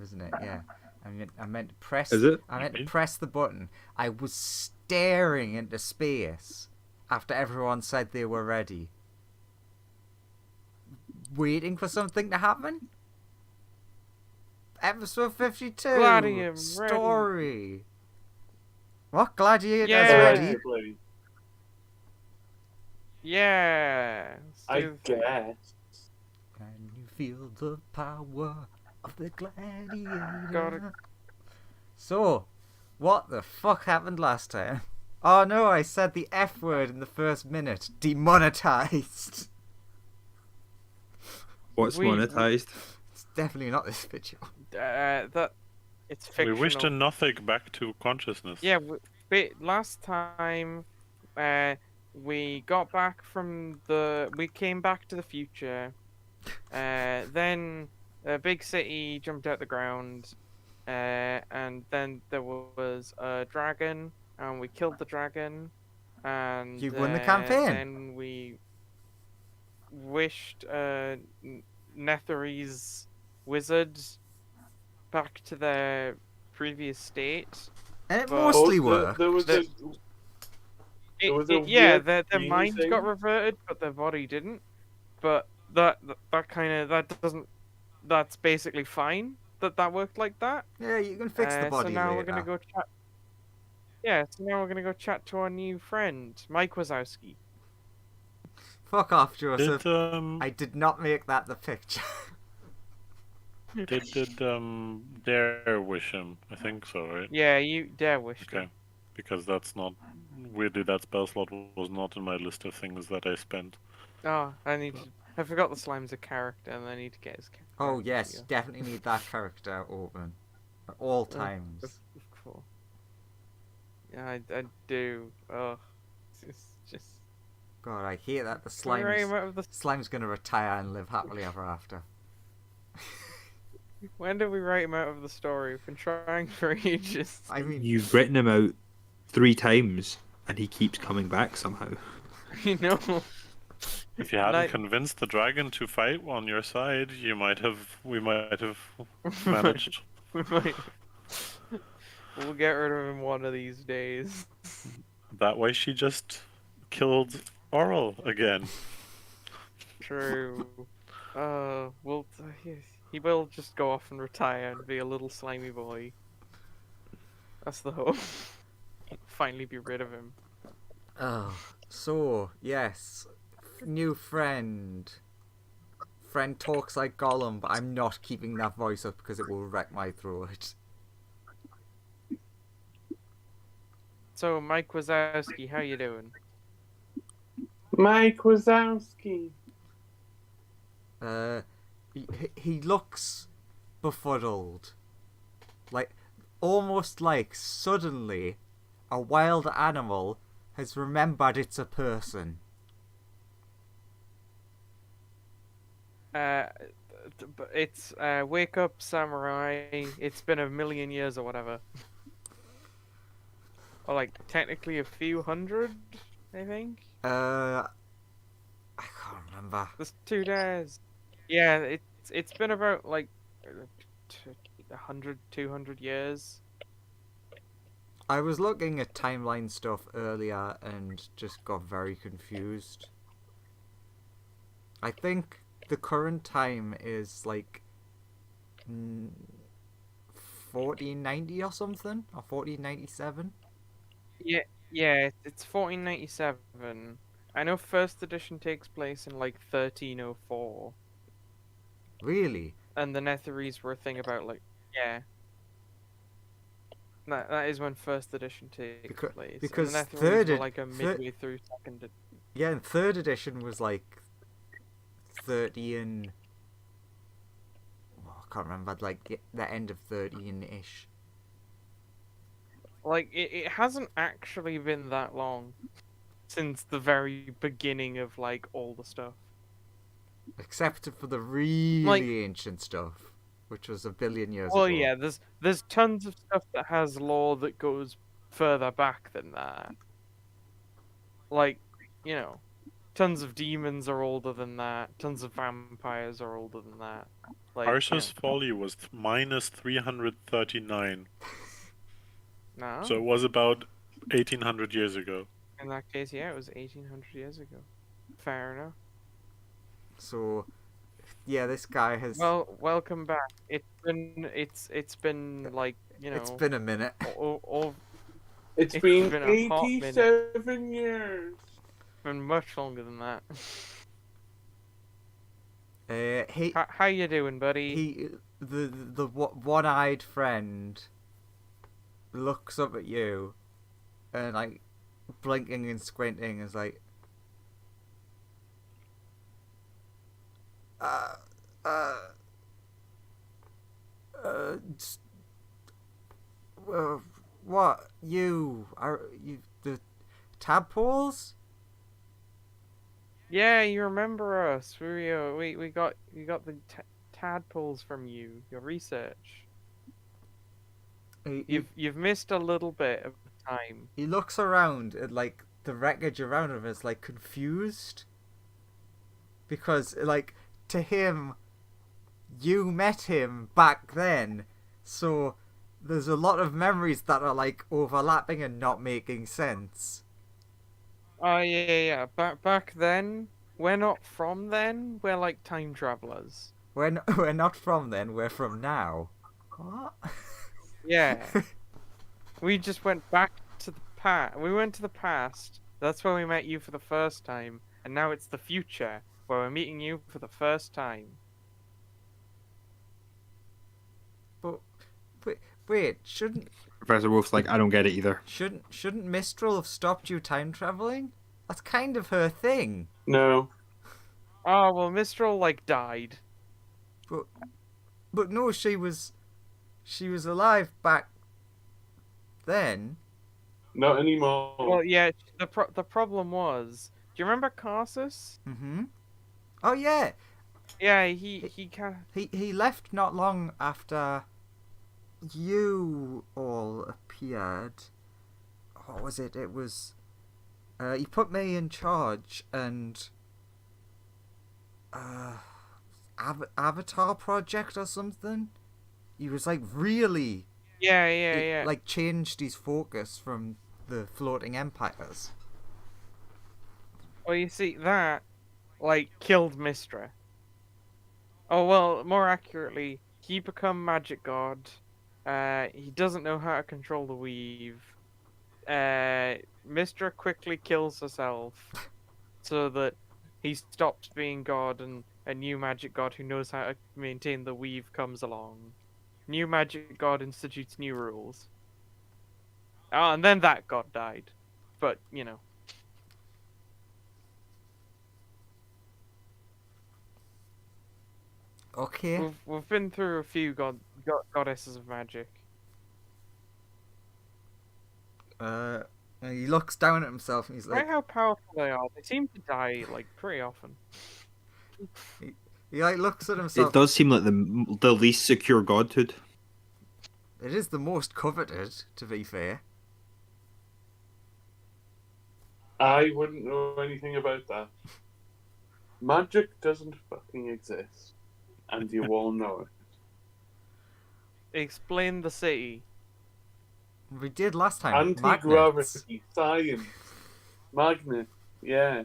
isn't it? Yeah. I meant to press. Is it? I meant to Maybe. press the button. I was staring into space after everyone said they were ready, waiting for something to happen. Episode 52 Gladium, ready. story. What? Gladiators Yeah. ready? Allegedly, Yeah. I guess. Can you feel the power of the gladiator? Gotta- So, what the fuck happened last time? Oh no, I said the F word in the first minute. Demonetized. What's We- monetized? It's definitely not this video. that it's We fictional. wish to nothing back to consciousness. Yeah, last time, we got back from we came back to the future. Then a big city jumped out the ground, and then there was a dragon, and we killed the dragon, and You won the campaign. Then we wished Netherese wizard back to their previous state. And it But- mostly Oh, worked. there was a It, was a yeah, weird their dream mind thing. got reverted, but their body didn't. But that kind of that doesn't. That's basically fine. That worked like that. Yeah, you can fix the body So now later. we're gonna go chat. Yeah, so now we're gonna go chat to our new friend, Mike Wazowski. Fuck off, Joseph. Did I did not make that the picture. did Dare wish him? I think so, right? Yeah, you dare wish. Okay, because that's not weirdly that spell slot was not in my list of things that I spent. Oh, I forgot the slime's a character, and I need to get his character. Oh yes, definitely need that character open at all times. Of course. Yeah, I do. Oh, it's just. God, I hate that the Can we write him slime's out of the slime's gonna retire and live happily ever after. When did we write him out of the story? We've been trying for ages. I mean, You've written him out 3 times, and he keeps coming back somehow. You know. If you hadn't Like- convinced the dragon to fight on your side, we might have managed. We might. We'll get rid of him one of these days. That way she just killed Oral again. True. Well, he will just go off and retire and be a little slimy boy. That's the hope. Finally be rid of him. oh, so yes, new friend. Friend talks like Gollum, but I'm not keeping that voice up because it will wreck my throat. So, Mike Wazowski, how you doing? Mike Wazowski. He looks befuddled, like almost like suddenly a wild animal has remembered it's a person. It's wake up, samurai. It's been a million years or whatever. Or like technically a few hundred, I think. I can't remember. There's 2 days. Yeah, it's been about like 100, 200 years. I was looking at timeline stuff earlier and just got very confused. I think the current time is like 1490 or something, or 1497. Yeah, it's 1497. I know first edition takes place in like 1304, Really? and the Netherese were a thing about like that is when first edition takes place. because and the Netherese third were ed- like a midway through second. Yeah, and third edition was like 30 and I can't remember, like the end of 13-ish. Like it hasn't actually been that long since the very beginning of like all the stuff. Except for the really Like- ancient stuff, which was a billion years Well, ago. yeah, there's tons of stuff that has lore that goes further back than that. Like, you know, tons of demons are older than that. Tons of vampires are older than that. Like, Arceus Folly was minus 339. no. So it was about 1800 years ago. In that case, yeah, it was 1800 years ago. Fair enough. So, yeah, this guy has. Well, welcome back. It's been like It's been a minute. It's It's been been a hot minute. 87 years. been much longer than that. He How you doing, buddy? the one-eyed friend looks up at you, and like blinking and squinting is like, just, what you are you the tadpoles? Yeah, you remember us? We got the tadpoles from you. Your research. You've missed a little bit of time. He looks around at like the wreckage around him is like confused because like to him you met him back then, so there's a lot of memories that are like overlapping and not making sense. Oh yeah. Back then, we're not from then. We're like time travelers. We're not from then, we're from now. What? Yeah. We just went back to the past. We went to the past. That's where we met you for the first time, and now it's the future where we're meeting you for the first time. But wait, shouldn't Professor Wolf's like, I don't get it either. shouldn't Mistral have stopped you time traveling? That's kind of her thing. No. Oh well, Mistral like died. But no, she was alive back then. Not anymore. Well, yeah. The problem was. Do you remember Carsus? Mm-hmm. Oh yeah, Yeah, he kind. he left not long after you all appeared. What was it? It was he put me in charge and Avatar project or something. He was like really Yeah. like changed his focus from the floating empires. Well, you see that, like, killed Mistra. Oh well, more accurately, he become magic god. He doesn't know how to control the weave. Mistra quickly kills herself, so that he stops being god, and a new magic god who knows how to maintain the weave comes along. New magic god institutes new rules. Oh, and then that god died. But, you know. Okay. We've been through a few goddesses of magic. And he looks down at himself and he's like, Right how powerful they are. They seem to die, like, pretty often. he like looks at himself. It does seem like the least secure godhood. It is the most coveted, to be fair. I wouldn't know anything about that. Magic doesn't fucking exist. And you all know it. Explain the city. We did last time. Anti-gravity, science, magnet, yeah.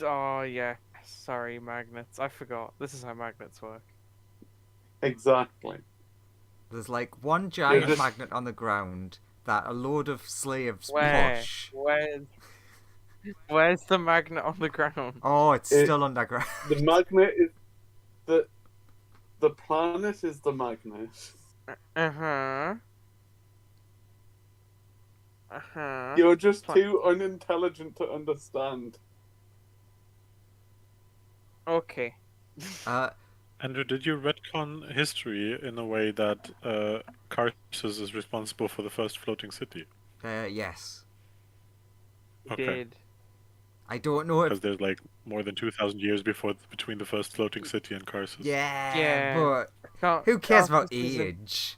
Oh, yeah. Sorry, magnets. I forgot. This is how magnets work. Exactly. There's like one giant just- magnet on the ground that a load of slaves Where? push. Where's the magnet on the ground? Oh, it's It- still underground. The magnet is the planet is the magnet. Uh-huh. Uh-huh. You're just too unintelligent to understand. Okay. Andrew, did you retcon history in a way that Carsus is responsible for the first floating city? Yes. Okay. Did. I don't know Because if. there's like more than 2,000 years between the first floating city and Carsus. Yeah, but Car- who cares about Carsus isn't- age?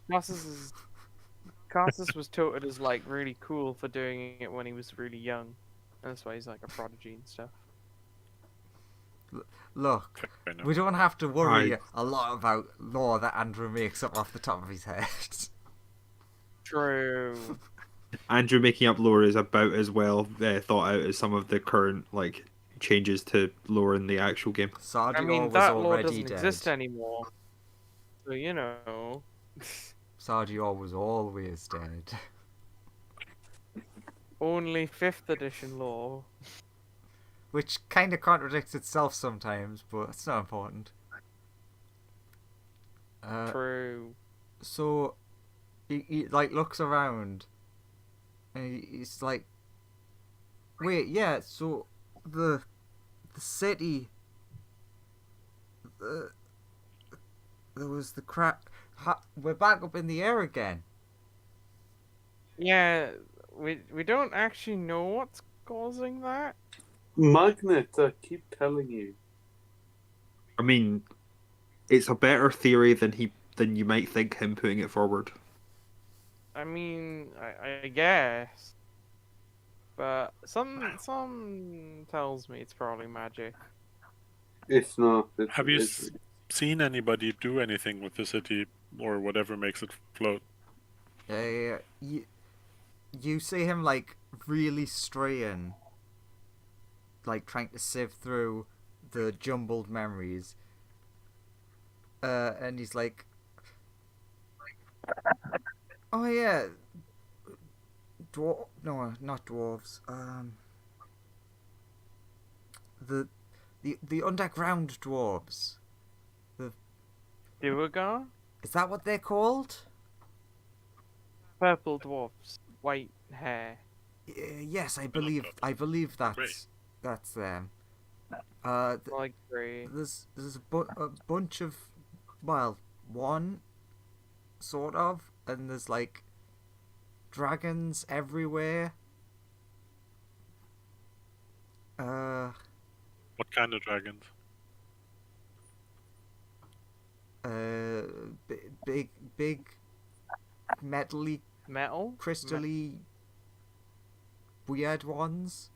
Carsus was touted as like really cool for doing it when he was really young. That's why he's like a prodigy and stuff. Look, Fair enough. we don't have to worry Right. a lot about lore that Andrew makes up off the top of his head. True. Andrew making up lore is about as well thought out as some of the current like changes to lore in the actual game. I Sardior mean, was that lore already doesn't dead. exist anymore. So, you know. Sardior was always dead. Only 5th edition lore. Which kind of contradicts itself sometimes, but it's not important. True. So, he like looks around, and he's like, "Wait, yeah. So, the city, there was the crack. We're back up in the air again." Yeah, we don't actually know what's causing that. Magnets, I keep telling you. I mean, it's a better theory than you might think him putting it forward. I mean, I guess. But some tells me it's probably magic. It's not. Have you seen anybody do anything with the city or whatever makes it float? You see him like really straying, like trying to sift through the jumbled memories. And he's like, "Oh yeah, no, not dwarves. The underground dwarves. Duergar? Is that what they're called?" Purple dwarfs. White hair. Yes, I believe that's them. Like grey. There's a bunch of, well, one sort of, and there's like dragons everywhere. What kind of dragons? Big metally, Metal? crystally weird ones.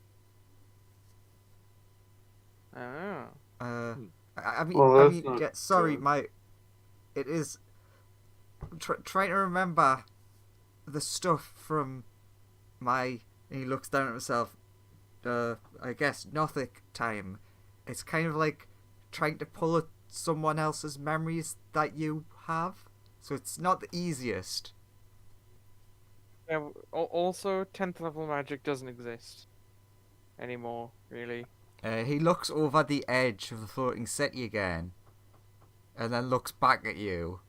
Oh. I mean, Well, I that's mean, not yeah, sorry, good. it is. Trying to remember the stuff from my. And he looks down at himself. I guess Nothic time. It's kind of like trying to pull at someone else's memories that you have. So it's not the easiest. Yeah, also, 10th level magic doesn't exist anymore, really. He looks over the edge of the floating city again, and then looks back at you.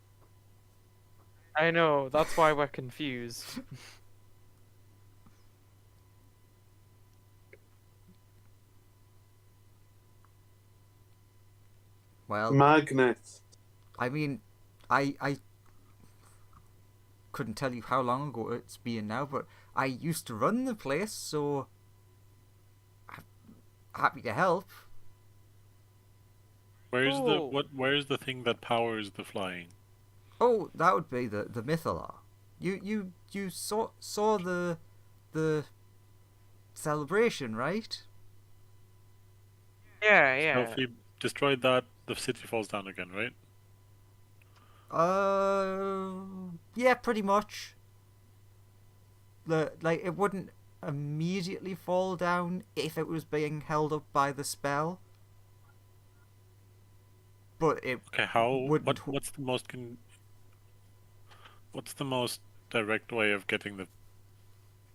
I know, that's why we're confused. Well, Magnets. I mean, I couldn't tell you how long ago it's been now, but I used to run the place, so I'm happy to help. Where's Oh. Where's the thing that powers the flying? Oh, that would be the Mythalar. You saw the celebration, right? Yeah, So yeah. if we destroyed that, the city falls down again, right? Yeah, pretty much. Like it wouldn't immediately fall down if it was being held up by the spell, but it Okay, how? wouldn't. What's the most direct way of getting the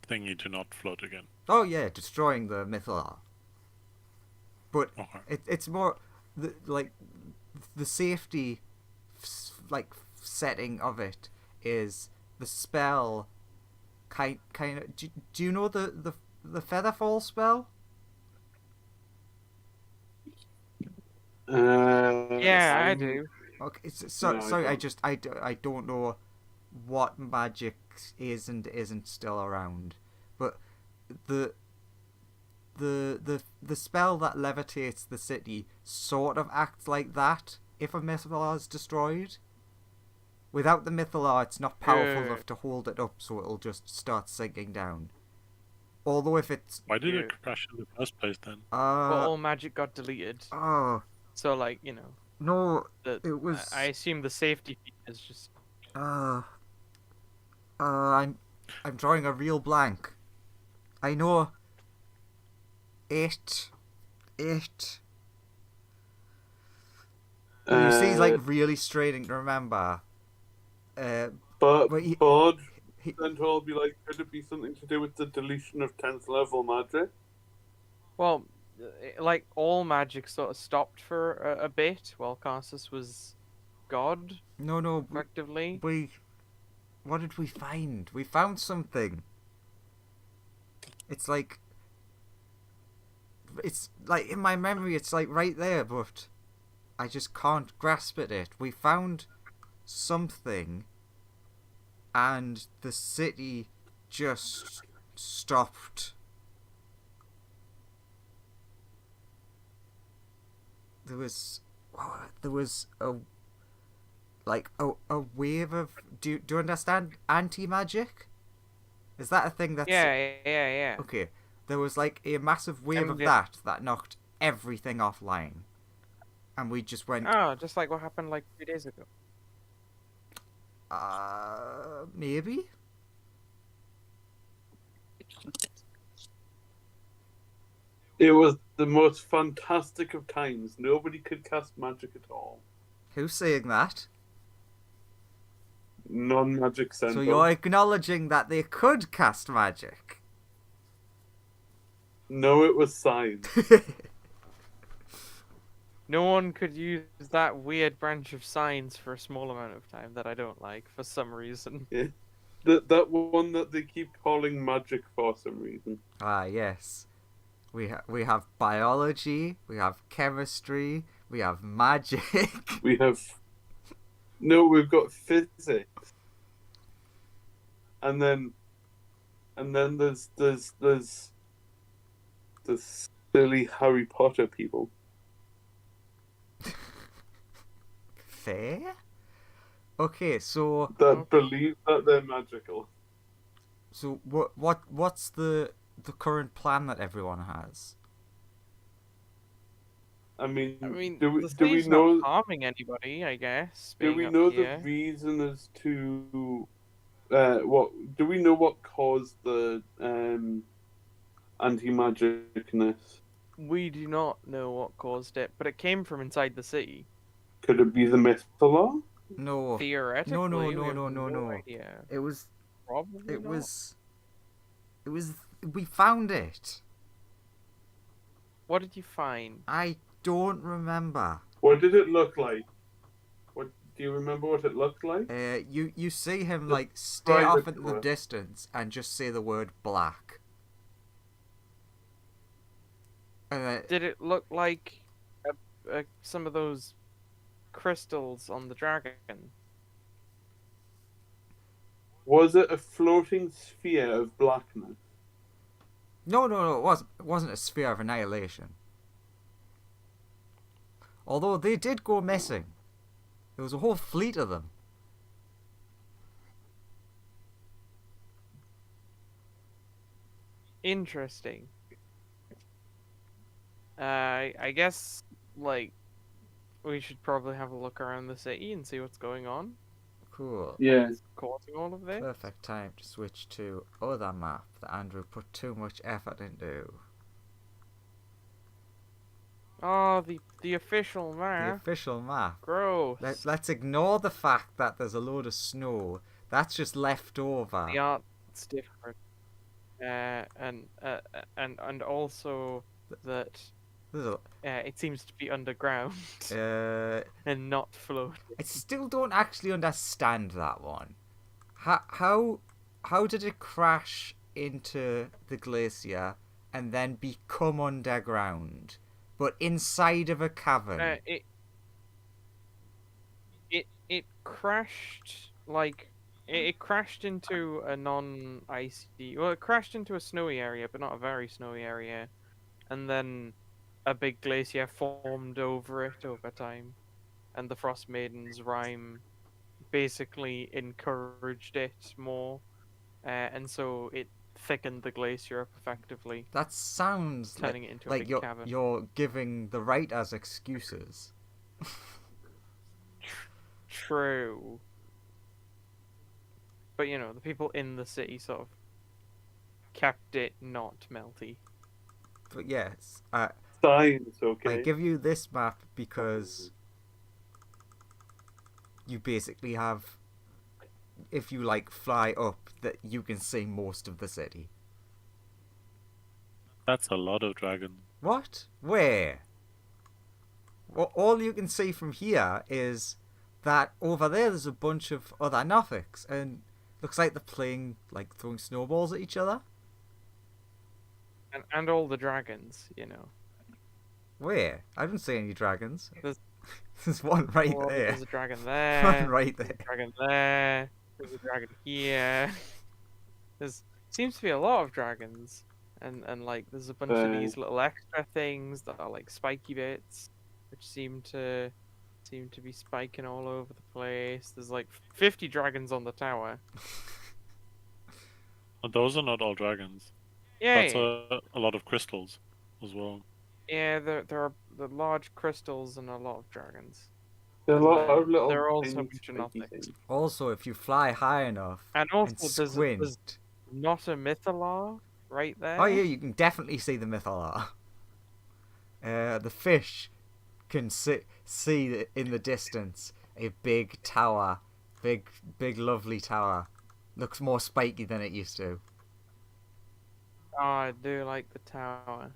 thingy to not float again? Oh yeah, destroying the Mythalar. But Okay. it's more the safety like setting of it is the spell kind of. Do you know the Featherfall spell? Yeah, I do. Okay, No, I sorry. don't. I don't know what magic is and isn't still around, but the spell that levitates the city sort of acts like that if a Mythalar is destroyed. Without the Mythalar, it's not powerful enough to hold it up, so it'll just start sinking down. Although if it's Why did Yeah. it crash in the first place then? Well, uh all magic got deleted. oh So, like, you know, no, the it was I assume the safety features just. uh I'm drawing a real blank. I know it. You see, he's like really straining to remember. But But Bod he then told me, like, could it be something to do with the deletion of 10th level magic? Well, like all magic sort of stopped for a bit while Carsus was god, no effectively. we what did we find? We found something. It's like in my memory. It's like right there, but I just can't grasp at it. We found something, and the city just stopped. There was a a wave of do you understand anti-magic? Is that a thing that's Yeah. okay? There was like a massive wave of Yeah. that knocked everything offline, and we just went Oh, just like what happened like 3 days ago. maybe. It was the most fantastic of times. Nobody could cast magic at all. Who's saying that? Non-magic center. So you're acknowledging that they could cast magic. No, it was science. No one could use that weird branch of science for a small amount of time that I don't like for some reason. That one that they keep calling magic for some reason. Ah, yes. We have biology, we have chemistry, we have magic. We've got physics, and then there's the silly Harry Potter people. Fair? Okay, so That believe that they're magical. what's the current plan that everyone has? I mean, do we the city's know not harming anybody, I guess. do being we up know here. the reason as to what caused the anti-magicness? We do not know what caused it, but it came from inside the city. Could it be the Mythalor? No. Theoretically, No. we have no idea. It was Probably it not. was we found it. What did you find? I don't remember. What did it look like? What do you remember? What it looked like? You see him The like stare off private into the door. distance and just say the word black. And Did it look like some of those crystals on the dragon? Was it a floating sphere of blackness? no, it wasn't a sphere of annihilation. Although they did go missing. There was a whole fleet of them. Interesting. I guess like we should probably have a look around the city and see what's going on. Cool. Yeah. What's causing all of this? Perfect time to switch to other map that Andrew put too much effort into. Oh, the official The map. official map. Gross. Let's ignore the fact that there's a load of snow. That's just left over. The art's different. And also that There's it seems to be underground and not floating. I still don't actually understand that one. How did it crash into the glacier and then become underground, but inside of a cavern? It crashed like it crashed into a non-icy. Well, it crashed into a snowy area, but not a very snowy area, and then a big glacier formed over it over time, and the Frost Maiden's rhyme basically encouraged it more, and so it thickened the glacier up effectively, That sounds turning it into a like big you're cavern. you're giving the writers excuses. True. But you know, the people in the city sort of kept it not melty. But yes, Science, I okay? give you this map because you basically have, if you like fly up, that you can see most of the city. That's a lot of dragons. What? Where? All you can see from here is that over there's a bunch of other Nothics, and looks like they're playing, like throwing snowballs at each other. And all the dragons, you know. Where? I didn't see any dragons. There's- There's one right Well, there. There's a dragon One there. right There's there. a dragon there. There's a dragon here. There's seems to be a lot of dragons, and like there's a bunch of these little extra things that are like spiky bits, which seem to be spiking all over the place. There's like 50 dragons on the tower. But those are not all dragons. Yay! That's a lot of crystals as well. Yeah, there are the large crystals and a lot of dragons. There are a lot of little They're also tiny spiky spiky Nothics. things. Also, if you fly high enough And also, and there's squint. not a Mythalar right there. Oh yeah, you can definitely see the Mythalar. The fish can see in the distance a big tower, big lovely tower. Looks more spiky than it used to. Oh, I do like the tower.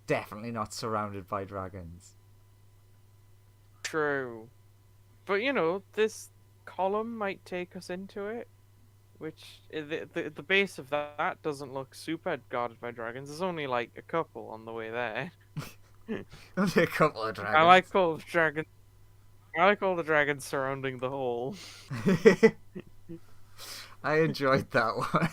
Definitely not surrounded by dragons. True. But you know, this column might take us into it, which the base of that doesn't look super guarded by dragons. There's only like a couple on the way there. Only a couple of dragons. I like all the dragons. I like all the dragons surrounding the hole. I enjoyed that one.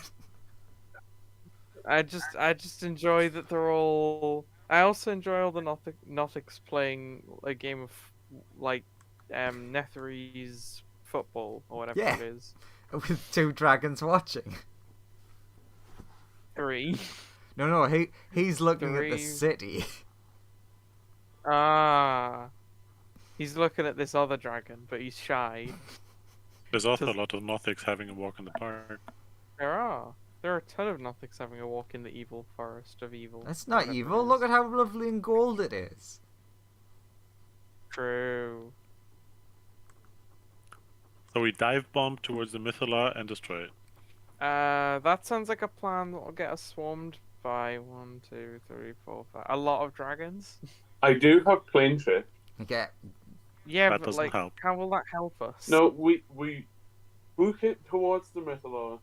I just enjoy that they're all. I also enjoy all the Nothics playing a game of like Netherese football or whatever Yeah. it is. With two dragons watching. 3. No, he's looking at the Three. city. Ah. He's looking at this other dragon, but he's shy. There's also a lot of Nothics having a walk in the park. There are. There are a ton of Nothics having a walk in the evil forest of evil. That's not whatever it evil. is. Look at how lovely and gold it is. True. So we dive bomb towards the Mythalar and destroy it. That sounds like a plan that will get us swarmed by 1, 2, 3, 4, 5. A lot of dragons. I do have plane shift. Okay. Yeah, That but doesn't like, help. how will that help us? No, we book it towards the Mythalar.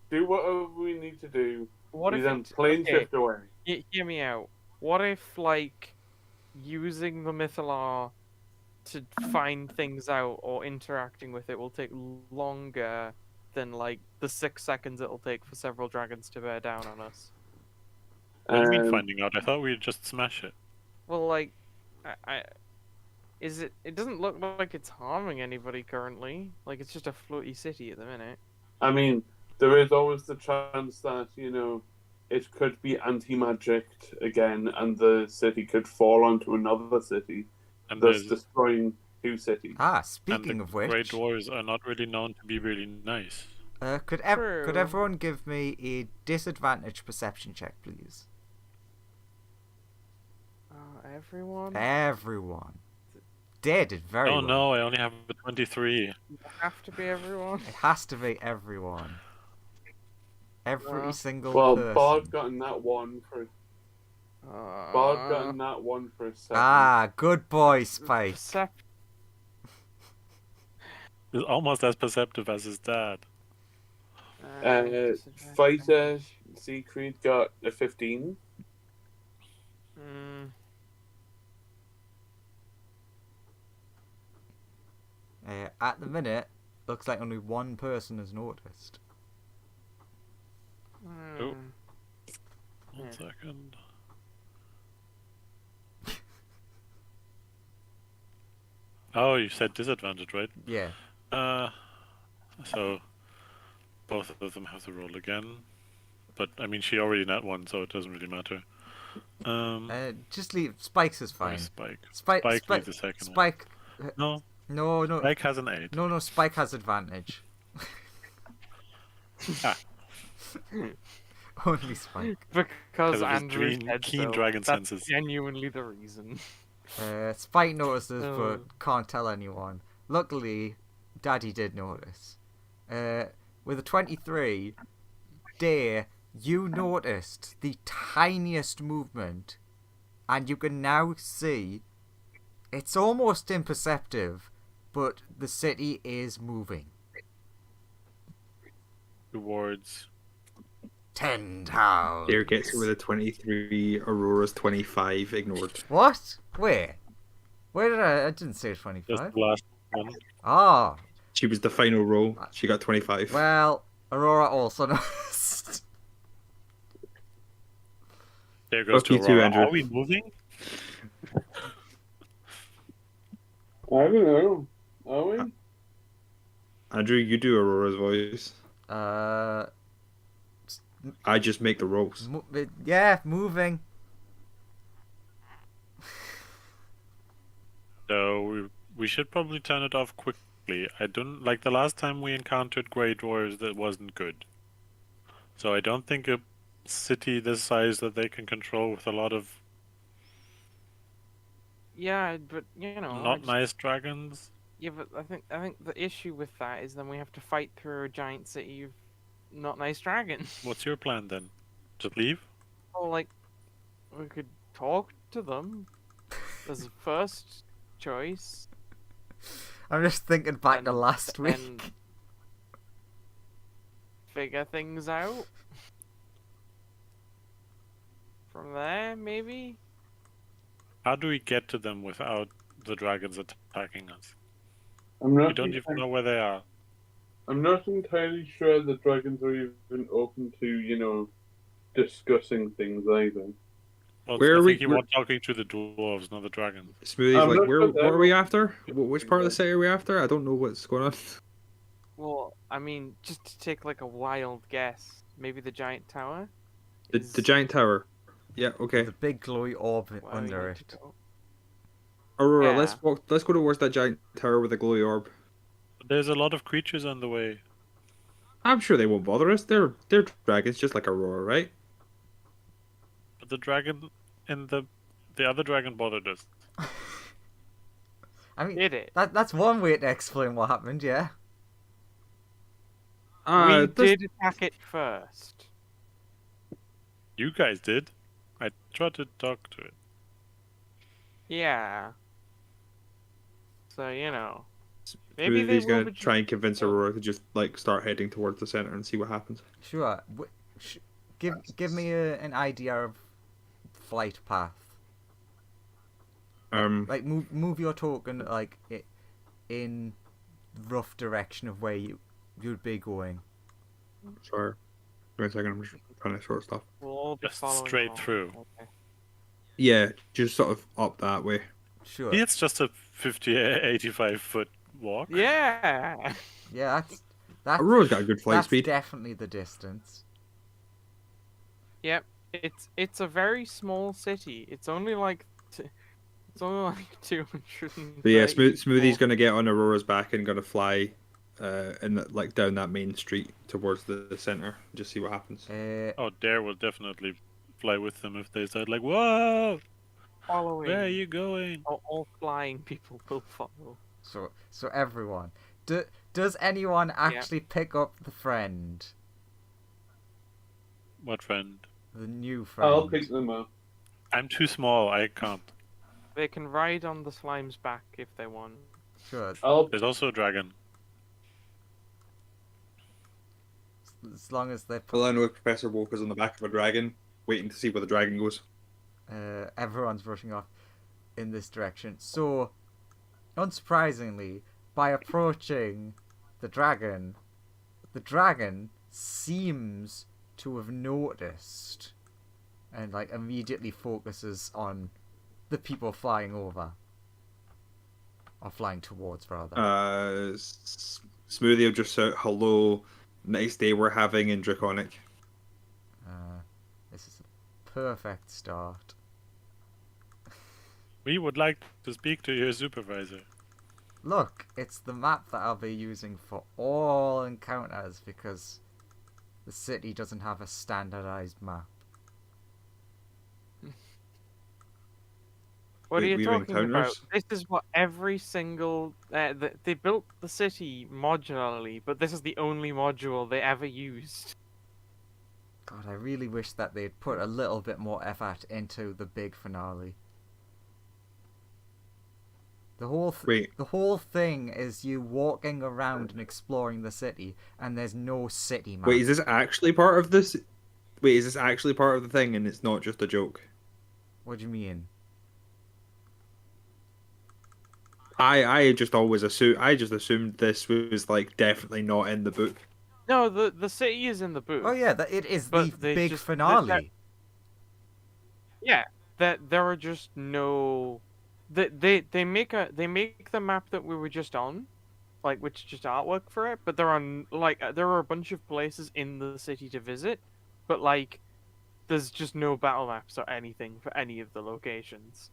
Do whatever we need to do. What we if then it- plane okay. shift away. Hear me out. What if, like, using the Mythalar to find things out or interacting with it will take longer than, like, the 6 seconds it'll take for several dragons to bear down on us? What do you mean Um, finding out? I thought we'd just smash it. Well, like, is it? It doesn't look like it's harming anybody currently. Like, it's just a floaty city at the minute. I mean, there is always the chance that, it could be anti-magicked again and the city could fall onto another city, And thus there's destroying 2 cities. Ah, and speaking the of which, Grey Dwarves are not really known to be really nice. could True. everyone give me a disadvantage perception check, please? Everyone. Everyone. Did it very Oh well. no, I only have a 23. You have to be everyone. It has to be everyone. Every single Well, person. Bard got in that one for Bard got in that one for a second. Ah, good boy, Spike. He's almost as perceptive as his dad. Fighter Siegfried got a 15. At the minute, looks like only one person has noticed. Oh. 1 second. Oh, you said disadvantage, right? Yeah. So both of them have to roll again. but I mean she already net one, so it doesn't really matter. Just leave. Spikes is Where's fine. Spike. Spike Needs the second Spike. one. No, no, Spike has an 8. no. Spike has advantage. Ah. Only Spike. Because Because of his Andrew said keen so. dragon That's senses. genuinely the reason. Spike notices Oh. but can't tell anyone. Luckily, Daddy did notice. With a 23, Dare, you noticed the tiniest movement, and you can now see it's almost imperceptive, but the city is moving. Towards 10 towns. Dare gets it with a 23, Aurora's 25, ignored. What? Where did I didn't say just 25. the last one. Ah, She was the final roll. She got 25. well, Aurora also noticed. There goes Fuck you to too, Aurora. Andrew. Are we moving? I don't know. Are we? Andrew, you do Aurora's voice. I just make the rolls. Yeah, moving. So we should probably turn it off quickly. I don't like the last time we encountered Grey Dwarves that wasn't good. So I don't think a city this size that they can control with a lot of Yeah, but you know, not nice dragons. Yeah, but I think the issue with that is then we have to fight through a giant city of not nice dragons. What's your plan then? Just leave? Well, like, we could talk to them as a first choice. I'm just thinking back to and- last week. and figure things out. From there, maybe? How do we get to them without the dragons attacking us? I'm We not. don't even know where they are. I'm not entirely sure the dragons are even open to, discussing things either. Well, Where I are we- think you where- want talking to the dwarves, not the dragons. Smoothie's I'm like, not where, sure what that are we will- after? Which part of the city are we after? I don't know what's going on. Well, I mean, just to take like a wild guess, maybe the giant tower? The is giant tower. Yeah, okay. The big glowy orb where we under need it. to go. Aurora, Yeah. let's go towards that giant tower with the glowy orb. There's a lot of creatures on the way. I'm sure they won't bother us. They're dragons just like Aurora, right? But the dragon and the other dragon bothered us. I mean, Did it? that's one way to explain what happened, yeah. We this- did attack it first. You guys did. I tried to talk to it. Yeah. So, you know. Maybe they Smoothie's will gonna try and convince Aurora to just like start heading towards the center and see what happens. Sure. Give me an idea of flight path. Like move your token like in rough direction of where you'd be going. Sorry. Give me a second, I'm just trying to sort stuff. We'll all be Just following straight along. through. Okay. Yeah, just sort of up that way. Sure. It's just a 85 foot walk. Yeah. Yeah, that's Aurora's got a good flight that's speed. definitely the distance. Yep. It's a very small city. It's only like 200. So yeah, Smoothie's gonna get on Aurora's back and gonna fly, like down that main street towards the center. Just see what happens. Oh, Dare will definitely fly with them if they start like, whoa, following. where are you going? All flying people will follow. So everyone, does anyone actually pick up the friend, What friend? the new friend? I'll pick them up. I'm too small. I can't. They can ride on the slime's back if they want. Sure. There's also a dragon. As long as they Well, I know Professor Woke is on the back of a dragon, waiting to see where the dragon goes. everyone's rushing off in this direction. So, unsurprisingly, by approaching the dragon seems to have noticed and like immediately focuses on the people flying over. Or flying towards, rather. Smoothie will just shout hello. Nice day we're having in Draconic. perfect start. We would like to speak to your supervisor. Look, it's the map that I'll be using for all encounters because the city doesn't have a standardized map. What are you We've talking about? encounters? This is what every single... they built the city modularly, but this is the only module they ever used. God, I really wish that they'd put a little bit more effort into the big finale. The whole thing is you walking around and exploring the city, and there's no city map. Wait, is this actually part of this? Wait, is this actually part of the thing, and it's not just a joke? What do you mean? I just assumed this was like definitely not in the book. No, the city is in the book. Oh yeah, it is But the they big just- finale. Yeah, that there are just no... They make the map that we were just on, like, which is just artwork for it, but there are a bunch of places in the city to visit, but like there's just no battle maps or anything for any of the locations.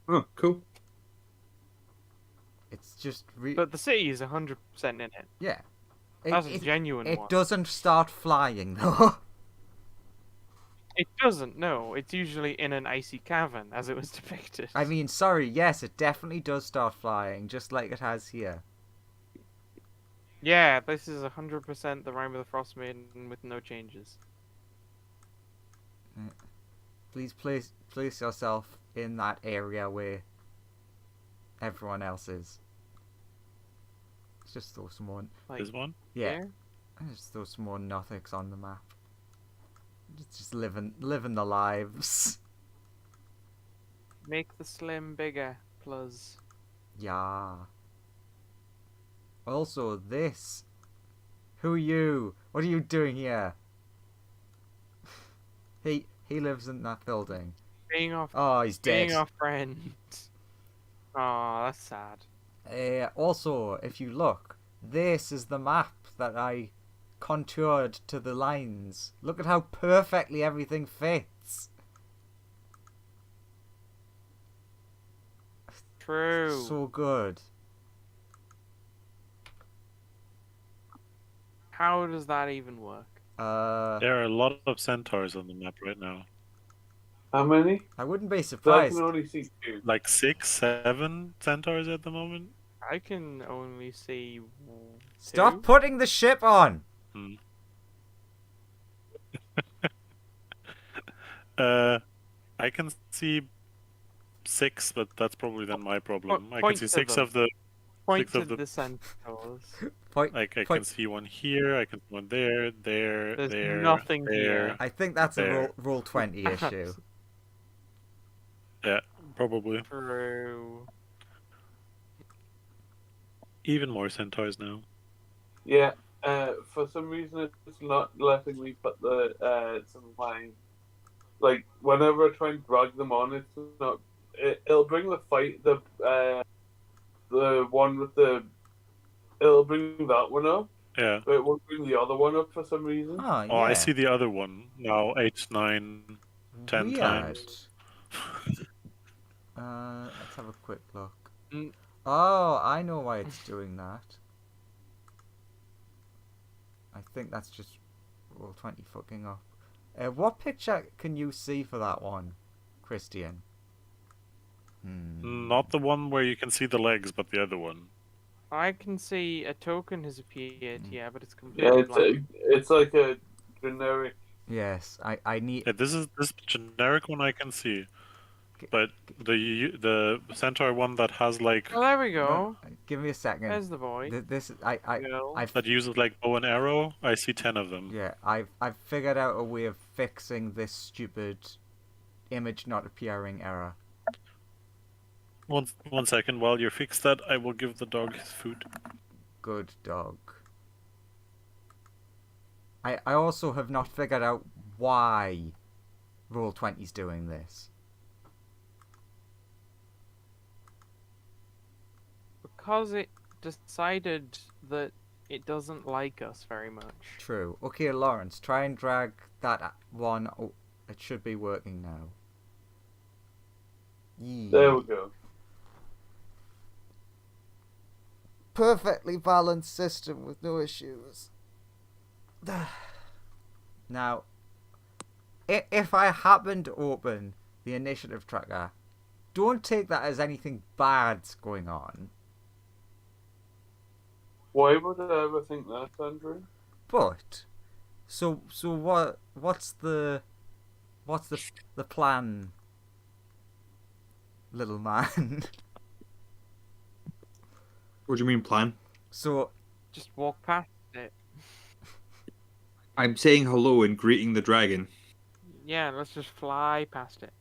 Oh, cool. It's just But the city is 100% in it. yeah. That's a genuine It one. doesn't start flying though. It doesn't, no. It's usually in an icy cavern, as it was depicted. I mean, sorry, yes, it definitely does start flying, just like it has here. Yeah, this is 100% the Rime of the Frost Maiden with no changes. Please place yourself in that area where everyone else is. Let's just throw some more. Like, This one? Yeah, there? let's just throw some more Nothics on the map. Just living the lives. Make the slim bigger, plus. Yeah. Also, this. Who are you? What are you doing here? He lives in that building. Being our Oh, he's dead. Being our friend. Aw, that's sad. Also, if you look, this is the map that I contoured to the lines. Look at how perfectly everything fits. True. So good. How does that even work? There are a lot of centaurs on the map right now. How many? I wouldn't be I surprised. can only see two. Like 6, 7 centaurs at the moment. I can only see Stop two. putting the ship on. I can see 6, but that's probably then my problem. I can point see to 6 them. of the Point six to of the- the centaurs. Point. like I can point. see one here. I can see one there, there, There's there, nothing there. here. I think that's a There. roll 20 issue. Yeah, probably True. even more centaurs now. Yeah. For some reason, it's not letting me put the some line. Like whenever I try and drag them on, it's not. It'll bring the one with the. It'll bring that one up, Yeah. but it won't bring the other one up for some reason. Oh, yeah. Oh, I see the other one now. 8, 9, 10 Weird. times. Let's have a quick look. Mm. Oh, I know why it's doing that. I think that's just roll 20 fucking up. What picture can you see for that one, Christian? Not the one where you can see the legs, but the other one. I can see a token has appeared, yeah, but it's Yeah, completely blank. it's like a generic. Yes, I need. Yeah, this generic one I can see, but the centaur one that has like Oh, there we go. Give me a second. There's the boy. This Girl. that uses like bow and arrow. I see 10 of them. Yeah, I've figured out a way of fixing this stupid image not appearing error. One second. While you fix that, I will give the dog his food. Good dog. I also have not figured out why Roll20's doing this. Because it decided that it doesn't like us very much. True. Okay, Lawrence, try and drag that one It should be working now. Yee. There we go. Perfectly balanced system with no issues. Now, if I happen to open the initiative tracker, don't take that as anything bad's going on. Why would I ever think that, Andrew? But so what's the plan, little man? What do you mean plan? So Just walk past it. I'm saying hello and greeting the dragon. Yeah, let's just fly past it.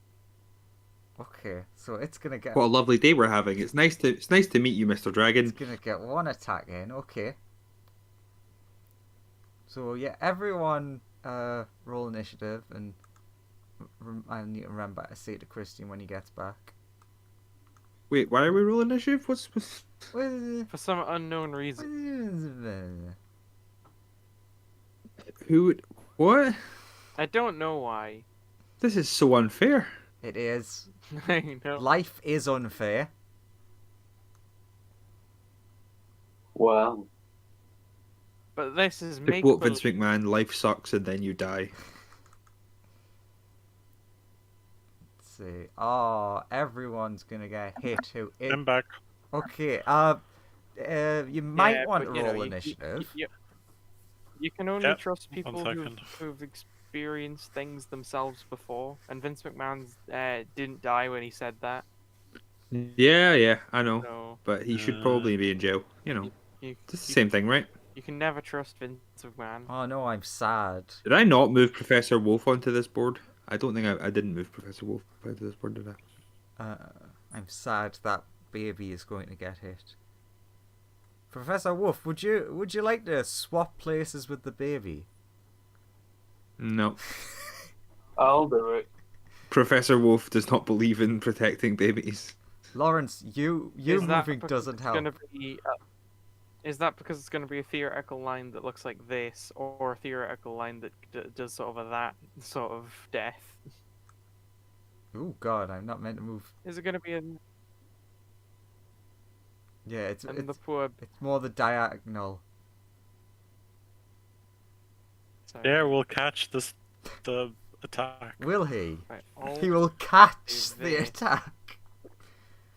okay, so it's gonna get What a lovely day we're having. It's nice to meet you, Mr. Dragon. it's gonna get one attack in. Okay. So yeah, everyone roll initiative, and I need to remember to say it to Christian when he gets back. Wait, why are we rolling initiative? What's For some unknown reason. who? What? I don't know why. This is so unfair. It is. I know. Life is unfair. Wow. But this is To make quote Vince McMahon, life sucks and then you die. Let's see. Oh, everyone's gonna get hit. I'm back. Okay. You might want to but, you know, roll you- initiative. You can only Yeah, trust people second. who've experienced things themselves before, and Vince McMahon didn't die when he said that. Yeah, I know. So But he should probably be in jail. You know, you, it's the you, same thing, right? you can never trust Vince McMahon. Oh no, I'm sad. Did I not move Professor Wolf onto this board? I don't think I didn't move Professor Wolf onto this board, did I? I'm sad that baby is going to get hit. Professor Wolf, would you like to swap places with the baby? No. I'll do it. Professor Wolf does not believe in protecting babies. Lawrence, you Is that moving because doesn't it's help. gonna be, is that because it's going to be a theoretical line that looks like this, or a theoretical line that does sort of that sort of death? Oh God, I'm not meant to move. Is it going to be a... Yeah, it's And the poor... more the diagonal. Sorry. There, we'll catch the attack. Will he? Right, He all- will catch is the there. attack.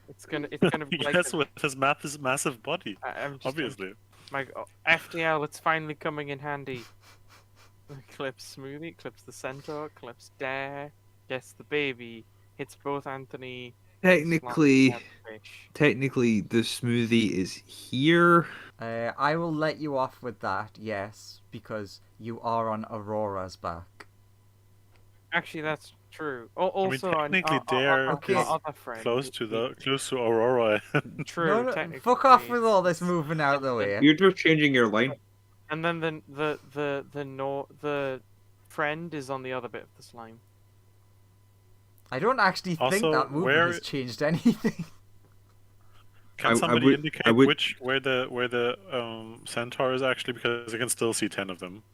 It's gonna be like... Yes, with his massive body, I'm just, obviously. FTL, it's finally coming in handy. Clips Smoothie, clips the centaur, clips Dare, gets the baby, hits both Anthony. Technically, slams the fish. technically, the smoothie is here. I will let you off with that, yes, because you are on Aurora's back. Actually, that's true. Also, technically, Dare is other friend. Close to Aurora. True. No, technically. fuck off with all this moving out of the way. You're just changing your line. And then the friend is on the other bit of the slime. I don't actually think Also, that movement where- has changed anything. Can I somebody would- indicate I would- where the centaur is actually, because I can still see 10 of them.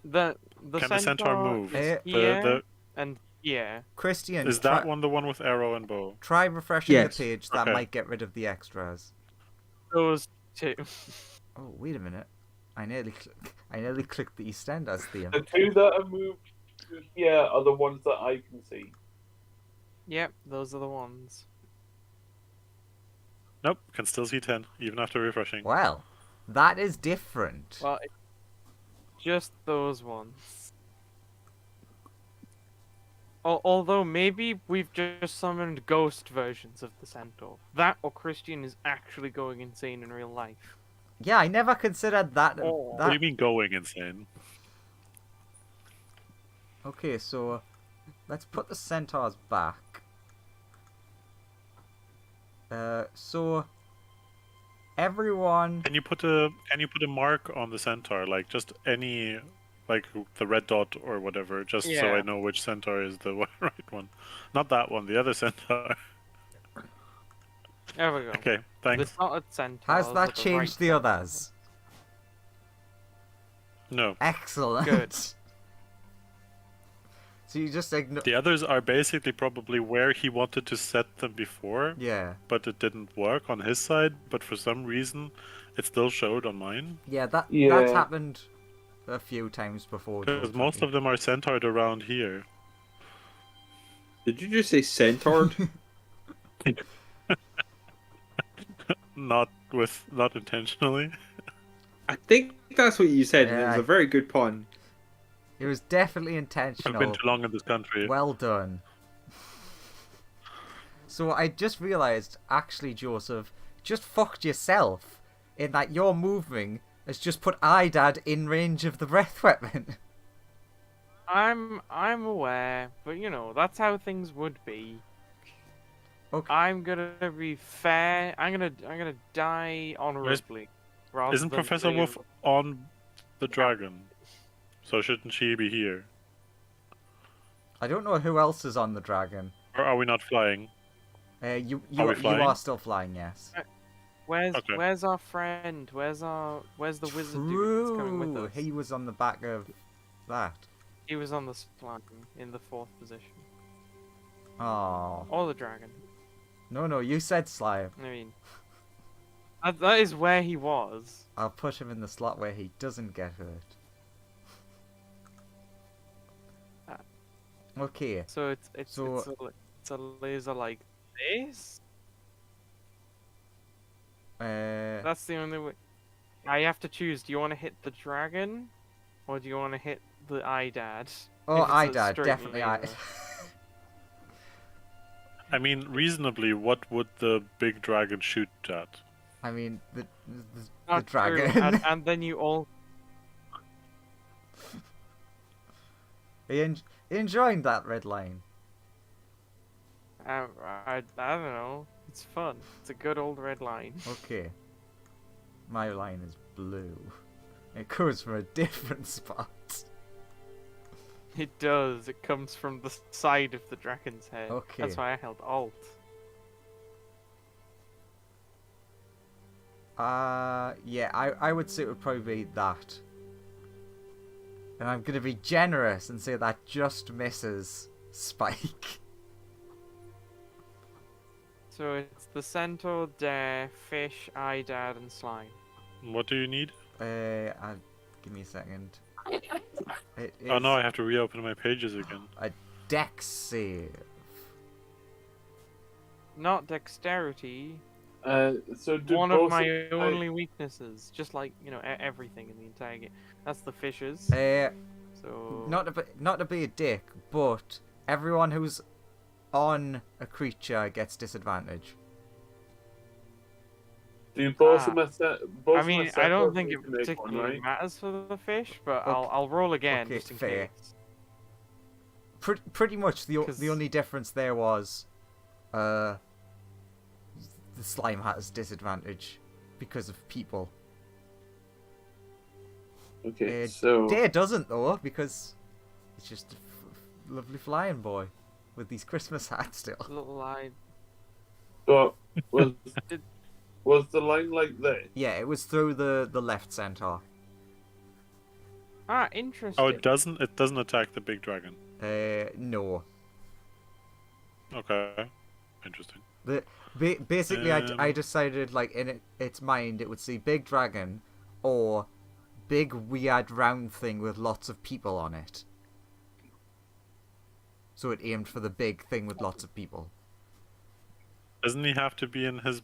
The Can the centaur move? is The- here and here. Christian, Is that one the one with arrow and bow? try refreshing Yes. the page. That Okay. might get rid of the extras. Those two. Oh, wait a minute. I nearly clicked the EastEnders theme. The two that are moved to here are the ones that I can see. Yep, those are the ones. Nope, can still see 10, even after refreshing. Well, that is different. Well, just those ones. Although maybe we've just summoned ghost versions of the centaur. That or Christian is actually going insane in real life. Yeah, I never considered that. Oh. What do you mean going insane? Okay, so let's put the centaurs back. So everyone. Can you put a mark on the centaur, like just any, like the red dot or whatever, just so Yeah. I know which centaur is the right one, not that one, the other centaur. There we go. Okay, The thanks. dotted centaurs Has are that the changed right the centaurs. others? No, Excellent. Good. So So you just ignore. The others are basically probably where he wanted to set them before, Yeah. but it didn't work on his side. But for some reason, it still showed on mine. Yeah, that's Yeah. happened a few times before. Because most of them are centered around here. Did you just say centered? Not intentionally. I think that's what you said, and it Yeah, was a very good pun. It was definitely I've been intentional. too long in this country. Well done. So I just realised, actually, Joseph, just fucked yourself in that your moving has just put Idad in range of the breath weapon. I'm aware, but you know that's how things would be. Okay. I'm gonna be fair. I'm gonna die honorably. rather Isn't than Professor being- Wolf on the dragon? So shouldn't she be here? I don't know who else is on the dragon. Or are we not flying? You Are we you flying? are still flying, yes. Okay. Where's our friend? Where's the wizard dude that's coming with True. us? He was on the back of that. He was on the flank in the 4th position. Oh. Or the dragon. No, you said slime. I mean, that is where he was. I'll put him in the slot where he doesn't get hurt. Okay. So it's a laser like this. That's the only way. I have to choose. Do you want to hit the dragon, or do you want to hit the Idad? Oh, If it's a Idad, straight definitely I. laser. I mean, reasonably, what would the big dragon shoot at? I mean, the Not true, dragon. and then you all. Are you enjoying that red line? I don't know. It's fun. It's a good old red line. Okay. My line is blue. It goes from a different spot. It does. It comes from the side of the dragon's head. Okay. That's why I held Alt. Yeah, I would say it would probably be that. And I'm gonna be generous and say that just misses Spike. So it's the centaur, dare, fish, Idad, and slime. What do you need? Give me a second. It is Oh no, I have to reopen my pages again. a dex save. Not dexterity. So do One of both my of only weaknesses. Just like, you know, everything in the entire game. That's the fishes. So. Not to be a dick, but everyone who's on a creature gets disadvantage. do both Ah. of my set? I mean, I don't think it make one, particularly right? matters for the fish, but Okay. I'll roll again Okay, just in fair. case. Pretty much the 'Cause- only difference there was, the slime has disadvantage because of people. Okay, so Dare doesn't though because it's just a lovely flying boy with these Christmas hats still. Little eye. so was Did- was the line like this? Yeah, it was through the left center. Ah, interesting. Oh, it doesn't attack the big dragon. No. Okay, interesting. Basically, I Um. decided like in its mind it would see big dragon or big weird round thing with lots of people on it. So it aimed for the big thing with lots of people. Doesn't he have to be in his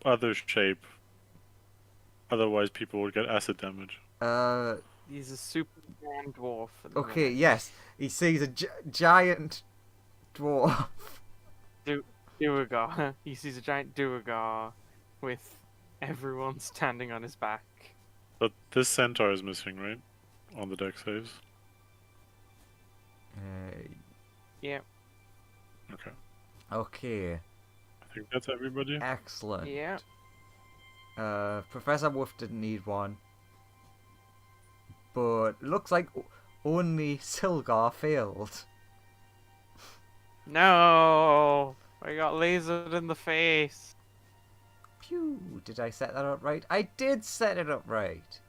other shape? Otherwise, people would get acid damage. He's a super grand dwarf. at the Okay, minute. yes, he sees a giant dwarf. Duergar. He sees a giant Duergar with everyone standing on his back. But this centaur is missing, right? On the deck saves. Yeah. Okay. Okay, I think that's everybody. excellent. Yeah. Professor Wolf didn't need one. But looks like only Silgar failed. No! I got lasered in the face. Phew, did I set that up right? I did set it up right.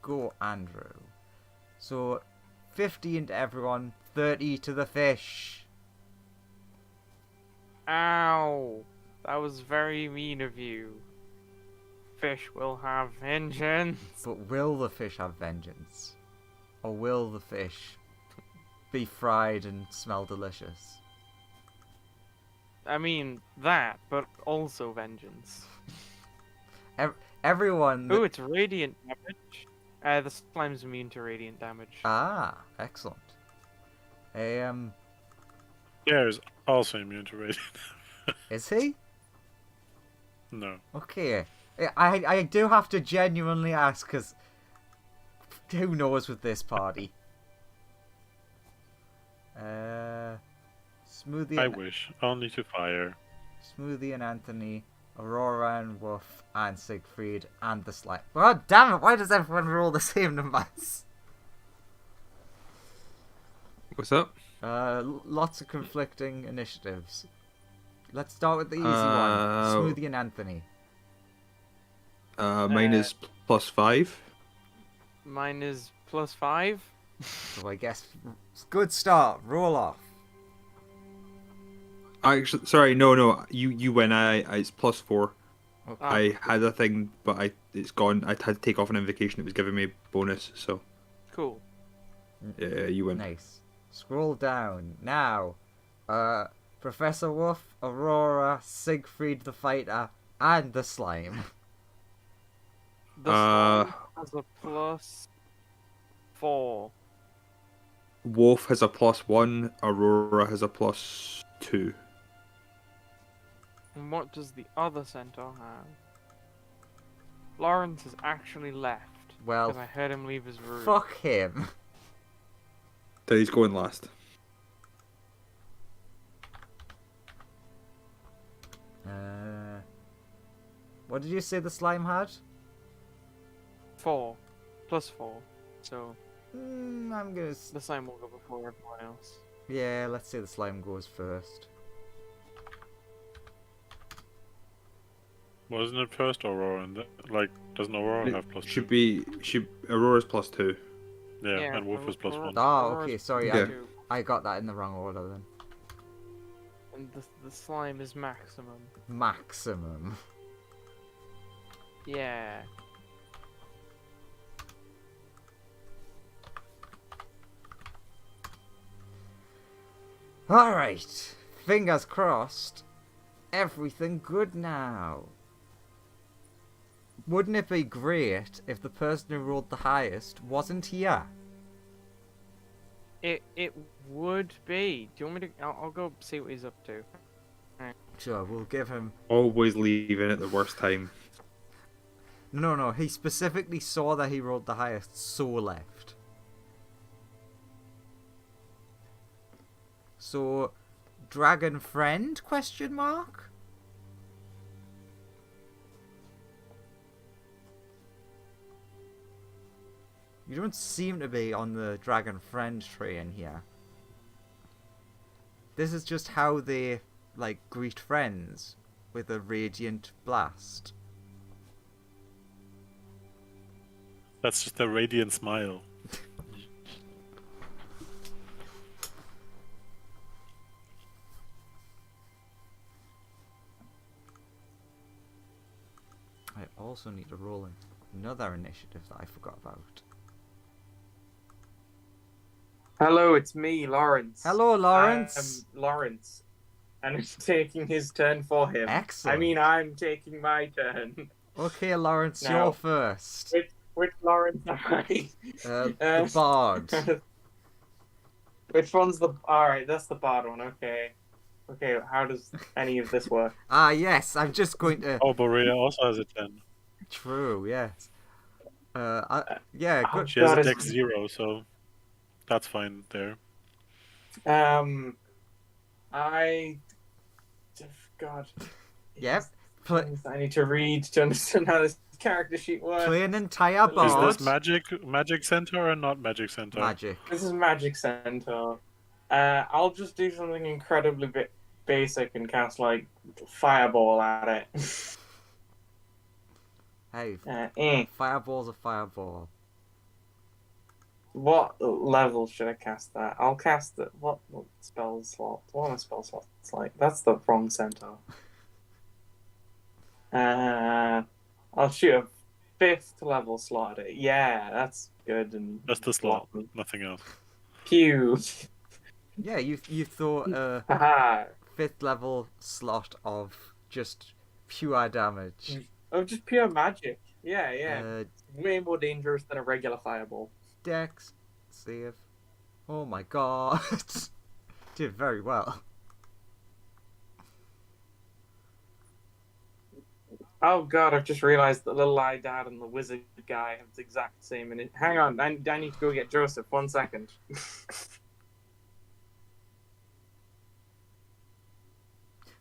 Go, Andrew. So, 15 to everyone, 30 to the fish. Ow! That was very mean of you. Fish will have vengeance. But will the fish have vengeance? Or will the fish be fried and smell delicious? I mean, that, but also vengeance. Everyone... Ooh, it's radiant damage. The slime's immune to radiant damage. Ah, excellent. Yeah, is also immune to radiant. Is he? No. Okay. I do have to genuinely ask, because who knows with this party? Smoothie I and, wish. Only to fire. Smoothie and Anthony, Aurora and Wolf, and Siegfried, and the slime. God damn it, why does everyone roll the same numbers? What's up? Lots of conflicting initiatives. Let's start with the easy one. Smoothie and Anthony. Mine is +5. Mine is +5. So I guess good start. Roll off. Actually, sorry, no. You win. It's +4. Okay. I had a thing, but it's gone. I had to take off an invocation. It was giving me a bonus, so Cool. yeah, you win. Nice. Scroll down now. Professor Wolf, Aurora, Siegfried the fighter, and the slime. The slime has a +4. Wolf has a +1. Aurora has a +2. And what does the other centaur have? Lawrence is actually left. Well, Because I heard him leave his room. fuck him. So he's going last. What did you say the slime had? 4. +4. So I'm gonna. the slime will go before everyone else. Yeah, let's say the slime goes first. Wasn't it first Aurora? And doesn't Aurora have +2? Aurora's +2. Yeah, and Wolf was +1. Oh, okay, sorry, Yeah. I got that in the wrong order then. And the slime is maximum. Maximum. Yeah. Alright, fingers crossed. Everything good now. Wouldn't it be great if the person who rolled the highest wasn't here? It would be. Do you want me to? I'll go see what he's up to. Sure, we'll give him... Always leaving at the worst time. No, he specifically saw that he rolled the highest, so left. So, dragon friend, question mark? You don't seem to be on the dragon friend train here. This is just how they, greet friends with a radiant blast. That's just a radiant smile. I also need to roll another initiative that I forgot about. Hello, it's me, Lawrence. Hello, Lawrence. Lawrence. And I'm taking his turn for him. Excellent. I mean, I'm taking my turn. Okay, Lawrence, Now- you're first. Which Lawrence am I? The bard. Which one's the... Alright, that's the bard one, okay. Okay, how does any of this work? Ah, yes, I'm just going to... Oh, Borea also has a 10. True, yes. Yeah, Oh, good. She has God, a it's- dex 0, so that's fine there. God. Yep. I need to read to understand how this character sheet works. Play an entire Is bard. this magic centaur or not magic centaur? Magic. This is Magic Centaur. I'll just do something incredibly basic and cast, Fireball at it. Hey, Eh. fireball's a fireball. What level should I cast that? I'll cast it. What spell slot? What are my spell slots like? That's the wrong centaur. I'll shoot a 5th level slot at it. Yeah, that's good. And Just the slot, nothing else. Pew. Yeah, you thought a Haha. 5th level slot of just pure damage. Of just pure magic. Yeah, yeah. Uh, Way more dangerous than a regular fireball. Dex save. Oh my god. Did very well. Oh god, I've just realised that Little Eye Dad and the wizard guy have the exact same. And hang on, I need to go get Joseph. 1 second.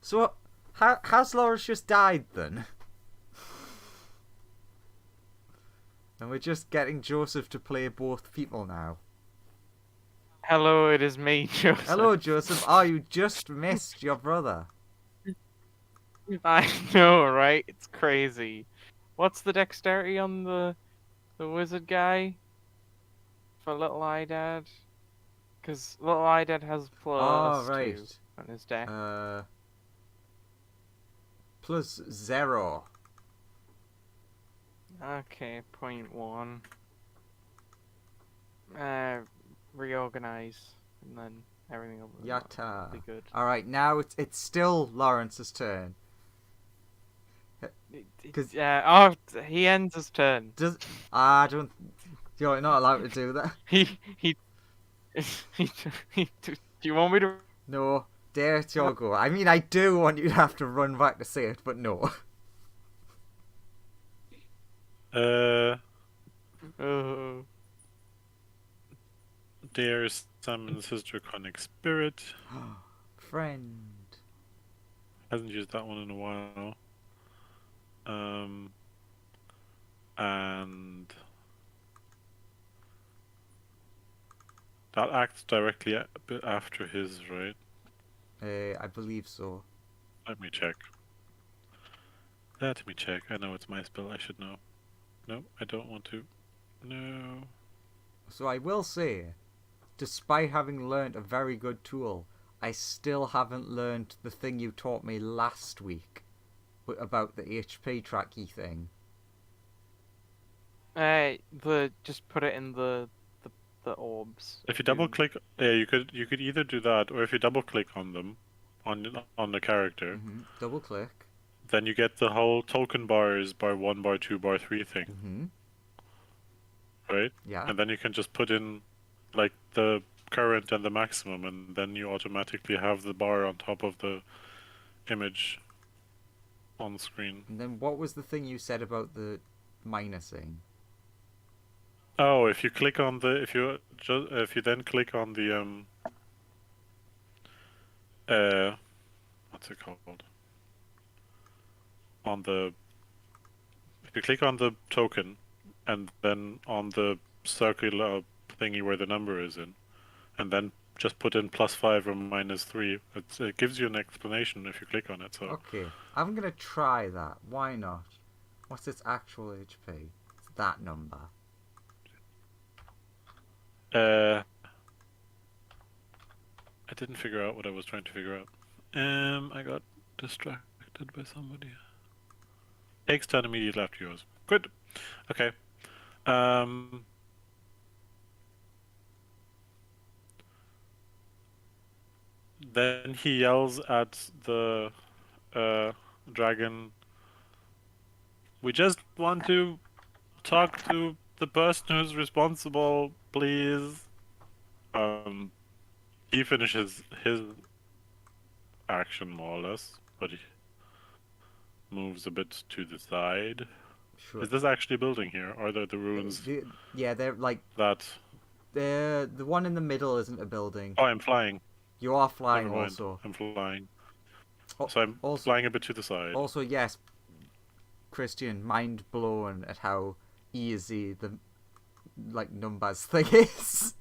So, has Loris just died then? And we're just getting Joseph to play both people now. Hello, it is me, Joseph. Hello, Joseph. Oh, you just missed your brother. I know, right? It's crazy. What's the dexterity on the wizard guy? For Little Eye Dad? Because Little Eye Dad has Oh, plus right. 2 on his deck. Plus 0. Okay, 0.1. Reorganize, and then everything will Yatta. be good. Alright, now it's still Lawrence's turn. Cause he ends his turn. I don't... You're not allowed to do that. He do you want me to? No, dare it's your go. I mean, I do want you to have to run back to say it, but no. Dare summons his draconic spirit. Friend. Hasn't used that one in a while. And that acts directly after his, right? I believe so. Let me check. Let me check. I know it's my spell. I should know. No, I don't want to. No. So I will say, despite having learnt a very good tool, I still haven't learnt the thing you taught me last week about the HP tracky thing. Just put it in the orbs. If you double click, yeah, you could either do that, or if you double click on them, on the character, Double click. then you get the whole token bars, bar 1, bar 2, bar 3 thing, right? Yeah. And then you can just put in like the current and the maximum, and then you automatically have the bar on top of the image on the screen. And then what was the thing you said about the minusing? Oh, if you click on the if you then click on the what's it called? If you click on the token and then on the circular thingy where the number is in, and then just put in +5 or -3, it gives you an explanation if you click on it. So Okay, I'm gonna try that. Why not? What's its actual HP? It's that number. I didn't figure out what I was trying to figure out. I got distracted by somebody. Takes turn immediately after yours. Good. Okay. Then he yells at the dragon. We just want to talk to the person who's responsible, please. He finishes his action more or less, but he moves a bit to the side. Sure. Is this actually a building here, or are there the ruins Yeah, they're like that... the one in the middle isn't a building. Oh, I'm flying. You are flying Never mind. also. I'm flying. Oh, So I'm also, flying a bit to the side. Also, yes, Christian, mind blown at how easy the numbers thing is.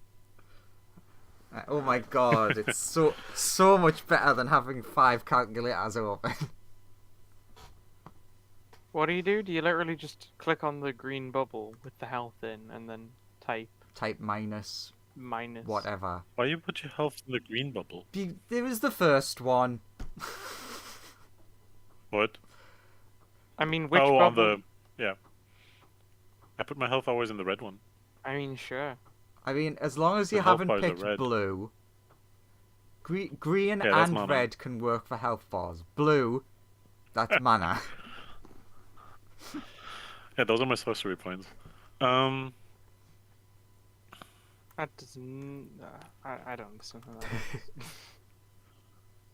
Oh my god, it's so much better than having 5 calculators open. What do? Do you literally just click on the green bubble with the health in and then type? type minus Minus. whatever. Why you put your health in the green bubble? It was the first one. What? I mean, which oh, bubble? on the yeah. I put my health always in the red one. I mean, sure. I mean, as long as you The health haven't bars are picked red. blue, green Yeah, that's and mana. red can work for health bars. Blue, that's mana. Yeah, those are my sorcery points. That doesn't. I don't understand how that works.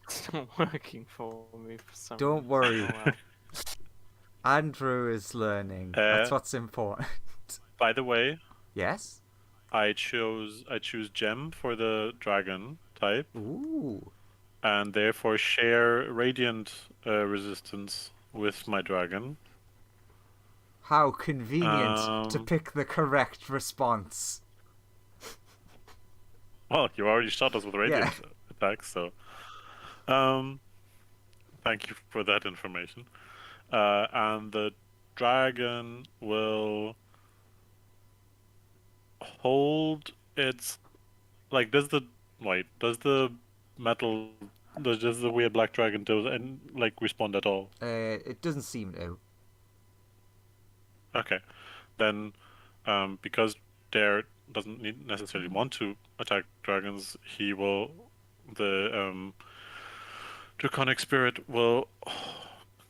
It's not working for me for some Don't reason. worry. Oh, well. Andrew is learning. That's what's important. By the way, Yes? I choose gem for the dragon type, Ooh. and therefore share radiant resistance with my dragon. How convenient to pick the correct response. Well, you already shot us with radiant attacks, so thank you for that information. And the dragon will hold its does the metal does the weird black dragon do and respond at all? It doesn't seem to. Okay, then because Dare doesn't necessarily want to attack dragons, the draconic spirit will.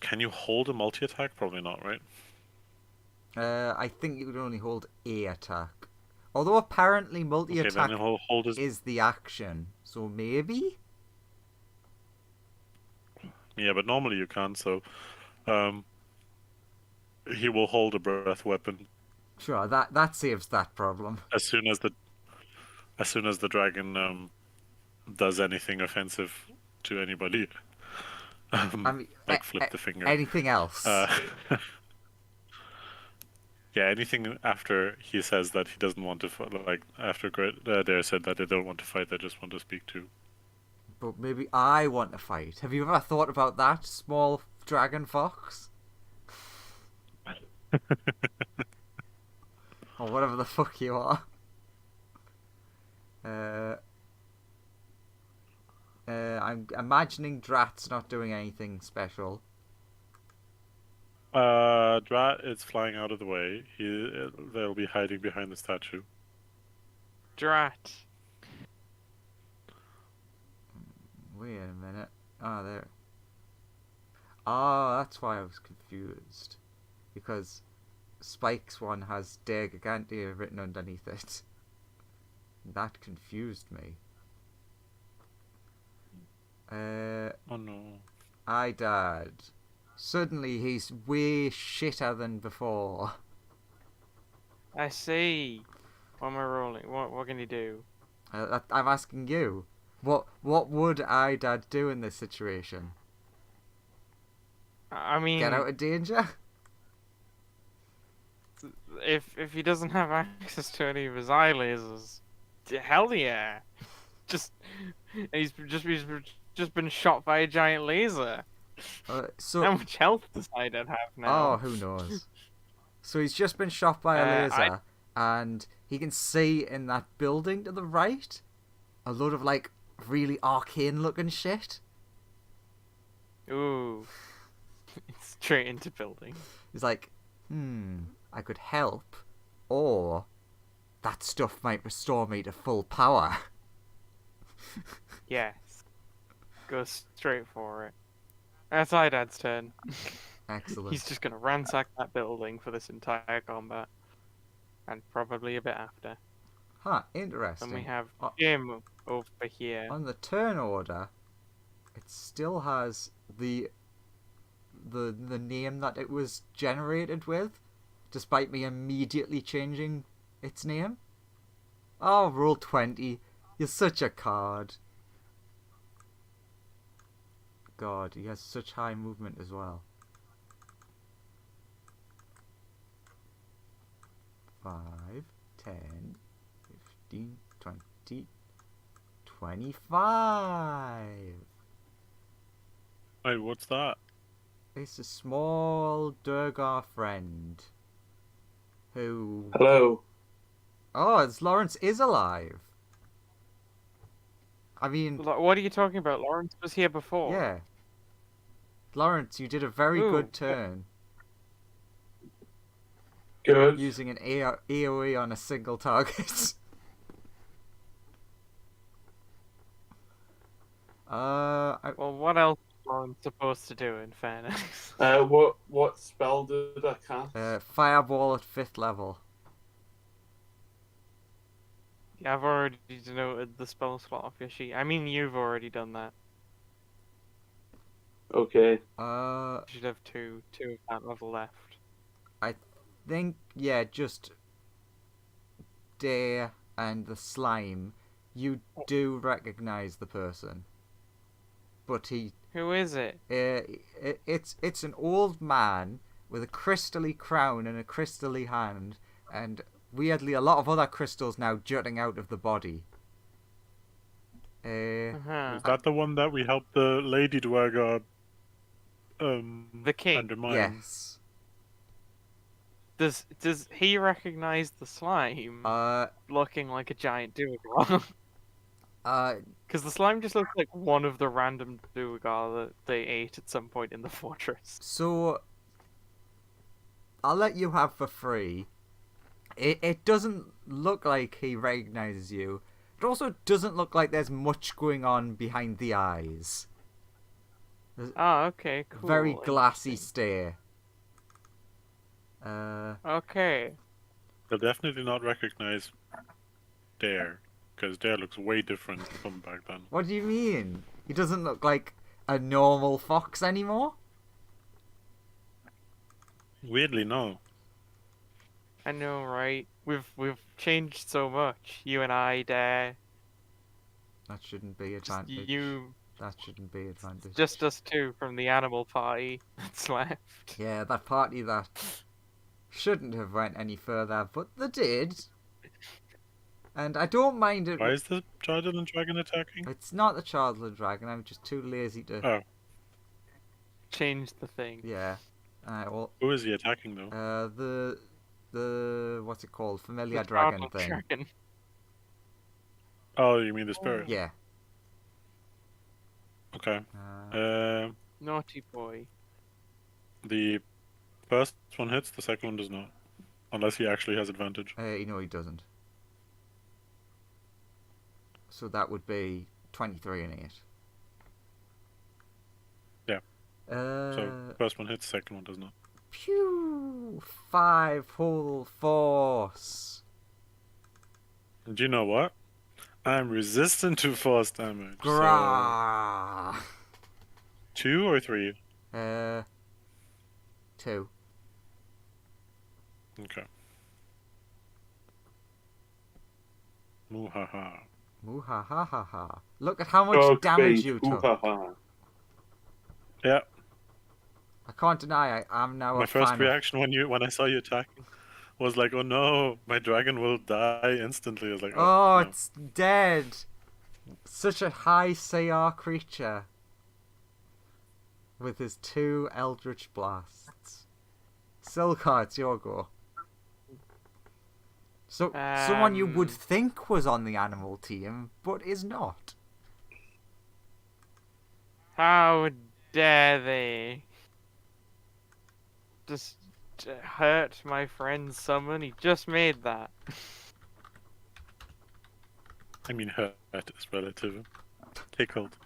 Can you hold a multi-attack? Probably not, right? I think you could only hold a attack. Although apparently multi-attack then he'll hold his. is the action, so maybe? Yeah, but normally you can't. So, he will hold a breath weapon Sure, that saves that problem. as soon as the dragon does anything offensive to anybody. I mean, Flip the finger. anything else? Yeah, anything after he says that he doesn't want to fight, after Dare said that they don't want to fight, they just want to speak to. But maybe I want to fight. Have you ever thought about that, small dragon fox? Or whatever the fuck you are. I'm imagining Drat's not doing anything special. Drat is flying out of the way. They'll be hiding behind the statue. Drat. Wait a minute. Ah, there. Ah, that's why I was confused. Because Spike's one has De Gigantea written underneath it. That confused me. Oh no. Dad. Suddenly he's way shitter than before. I see. What am I rolling? What can he do? I'm asking you. What would Dad do in this situation? I mean, Get out of danger? if he doesn't have access to any of his eye lasers, hell yeah! He's just been shot by a giant laser. So How much health does Idad have now? Oh, who knows? So he's just been shot by a laser, and he can see in that building to the right a load of really arcane-looking shit. Ooh, it's straight into building. He's like, I could help, or that stuff might restore me to full power. Yes, go straight for it. That's Idad's turn. Excellent. He's just gonna ransack that building for this entire combat, and probably a bit after. Huh, interesting. And we have Jim over here. On the turn order, it still has the name that it was generated with, despite me immediately changing its name. Oh, roll 20. You're such a card. God, he has such high movement as well. 5, 10, 15, 20, 25. Wait, what's that? It's a small Durgar friend who Hello. Oh, Lawrence is alive. I mean, What are you talking about? Lawrence was here before. yeah. Lawrence, you did a very Ooh. good turn Good. using an AoE on a single target. Well, what else is Lawrence supposed to do, in fairness? What spell did I cast? Fireball at 5th level. Yeah, I've already denoted the spell slot off your sheet. I mean, you've already done that. Okay. You should have two of that level left. Think, yeah, just Dare and the slime. You do recognize the person, but Who is it? it's an old man with a crystally crown and a crystally hand, and weirdly a lot of other crystals now jutting out of the body. Uh-huh. Is that the one that we helped the lady dwarga The king. undermine? Yes. Does he recognize the slime looking like a giant Duergar? Because the slime just looks like one of the random Duergar that they ate at some point in the fortress. So I'll let you have for free. It doesn't look like he recognizes you. It also doesn't look like there's much going on behind the eyes. Oh, okay, cool. Very glassy interesting. stare. Okay. They'll definitely not recognize Dare, because Dare looks way different from back then. What do you mean? He doesn't look like a normal fox anymore? Weirdly, no. I know, right? We've changed so much. You and I, Dare. That shouldn't be Just advantage. you, That shouldn't be advantage. just us two from the animal party that's left. Yeah, that party that shouldn't have went any further, but they did. And I don't mind it. Why is the Charged Dragon attacking? It's not the Childhood Dragon. I'm just too lazy to. Oh. Change the thing. Yeah. Well, Who is he attacking though? the what's it called? Familiar The dragon Startled thing. Dragon. Oh, you mean the spirit? Yeah. Okay. Uh, Naughty boy. The first one hits, the second one does not. Unless he actually has advantage. he doesn't. So that would be 23 and 8. Yeah. Uh, So first one hits, second one does not. Pew! 5 whole force. And you know what? I'm resistant to force damage. So Grah! 2 or 3? 2. Okay. Muhaha. Muhahaha. Look at how much Dog damage face. you Ooh, took. ha, ha. Yeah. I can't deny I'm now My a first fan reaction when I saw you attacking was like, oh no, my dragon will die instantly. I was like, Oh, no. it's dead. Such a high CR creature. With his 2 Eldritch Blasts. Silkar, it's your go. So, someone you would think was on the animal team, but is not. How dare they? Just hurt my friend's summon. He just made that. I mean, hurt is relative. Tickled.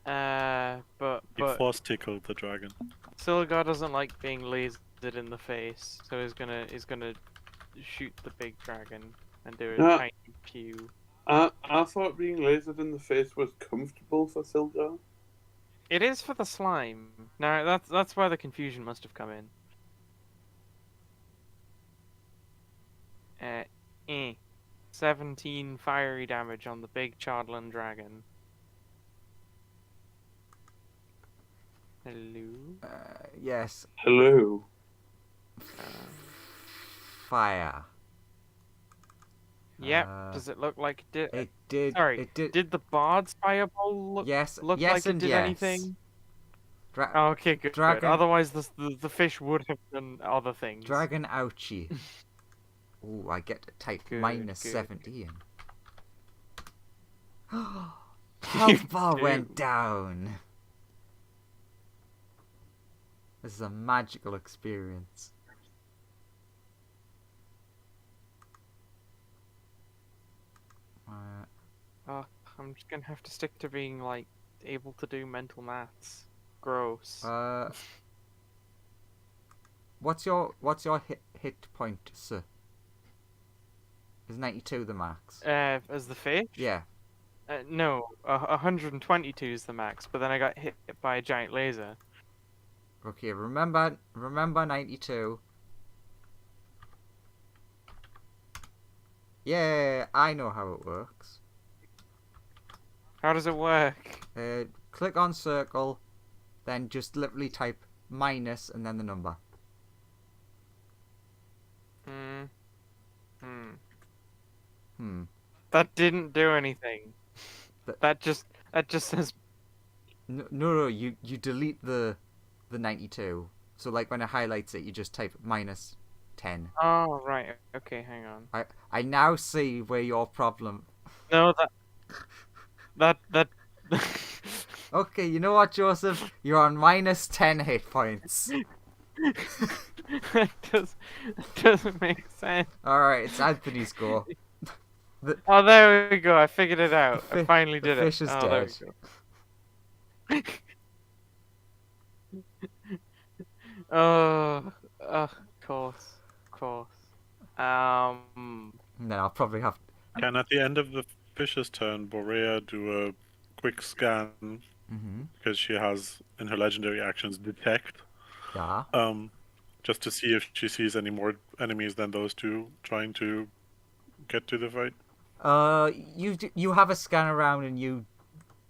But He force tickled the dragon. Silgar doesn't like being lasered in the face, so he's gonna shoot the big dragon and do a Yeah. tiny pew. I thought being lasered in the face was comfortable for Sildar. It is for the slime. Now that's where the confusion must have come in. 17 fiery damage on the big Chardland dragon. Hello. Yes. Hello. Fire. Yep. Uh, Does it look like it did? It did. Sorry. It did. Did the bard's fireball look Yes. like yes it and did yes. anything? Okay, good. Dragon- Otherwise, the fish would have done other things. Dragon ouchie. Ooh, I get to type Good, minus good. 17. Health bar do. went down. This is a magical experience. Oh, I'm just gonna have to stick to being like able to do mental maths. Gross. What's your hit point, sir? Is 92 the max? As the fish? Yeah. No, 122 is the max, but then I got hit by a giant laser. Okay, remember 92. Yeah, I know how it works. How does it work? Click on circle, then just literally type minus and then the number. That didn't do anything. Th- That just says No, you delete the 92. So like when it highlights it, you just type minus 10. oh right, okay, hang on. I now see where your problem. No, that Okay, you know what, Joseph? You're on minus 10 hit points. that doesn't make sense. Alright, it's Anthony's go. Oh, there we go. I figured it out. I fi- finally the did it. fish is oh, dead. There we go. Oh, of course. No, I'll probably have. Can at the end of the fish's turn, Borea do a quick scan Mm-hmm. because she has in her legendary actions detect, Yeah. just to see if she sees any more enemies than those two trying to get to the fight. You have a scan around and you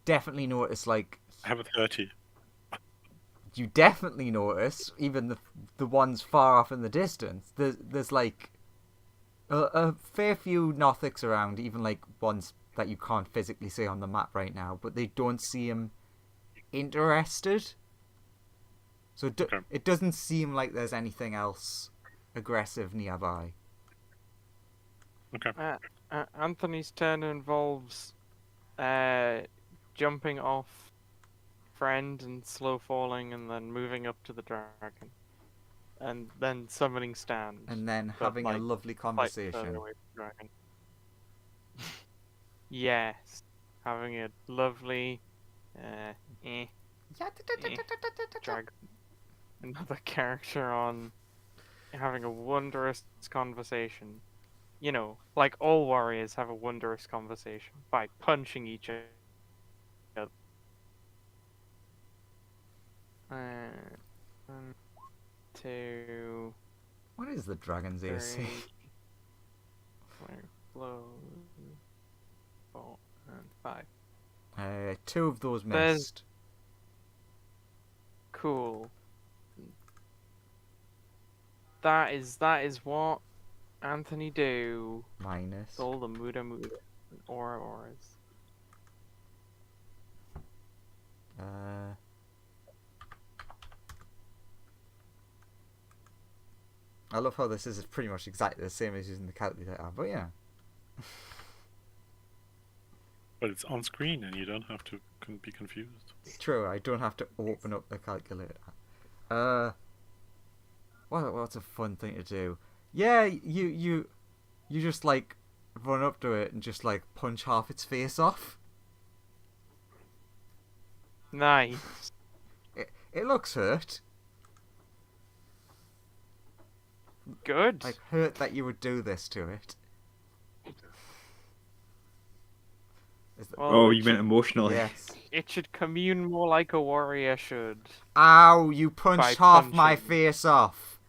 definitely notice, like, I have a 30. you definitely notice even the ones far off in the distance. There's like a fair few Nothics around, even like ones that you can't physically see on the map right now, but they don't seem interested. So Okay. it doesn't seem like there's anything else aggressive nearby. Okay. Anthony's turn involves jumping off friend and slow falling, and then moving up to the dragon, and then summoning stand. And then But, having a like, lovely slightly further conversation. away from the dragon. Yes, having a lovely drag another character on, having a wondrous conversation. You know, like all warriors have a wondrous conversation by punching each other. 1, 2, What is the dragon's 3. AC? Blow. 4 and 5. 2 of those There's- missed. Cool. That is what Anthony do. Minus. All the Muda and auras. I love how this is pretty much exactly the same as using the calculator, but yeah. But it's on screen and you don't have to be confused. True, I don't have to open up the calculator. What's a fun thing to do? Yeah, you just like run up to it and just like punch half its face off. Nice. It looks hurt. Good. Like hurt that you would do this to it. Well, Oh, it you meant should- emotionally. Yes. It should commune more like a warrior should. Ow, you punched By half my punching. face off.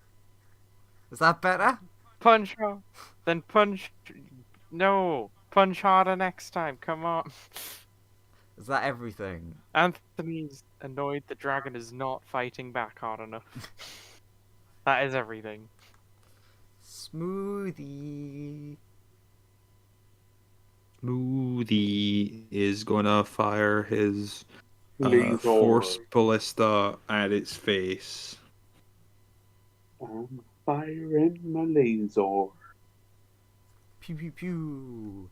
Is that better? Punch hard. Then punch. No. Punch harder next time. Come on. Is that everything? Anthony's annoyed the dragon is not fighting back hard enough. That is everything. Smoothie. Smoothie is gonna fire his Laser. Force ballista at its face. I'm firing my laser. Pew pew pew.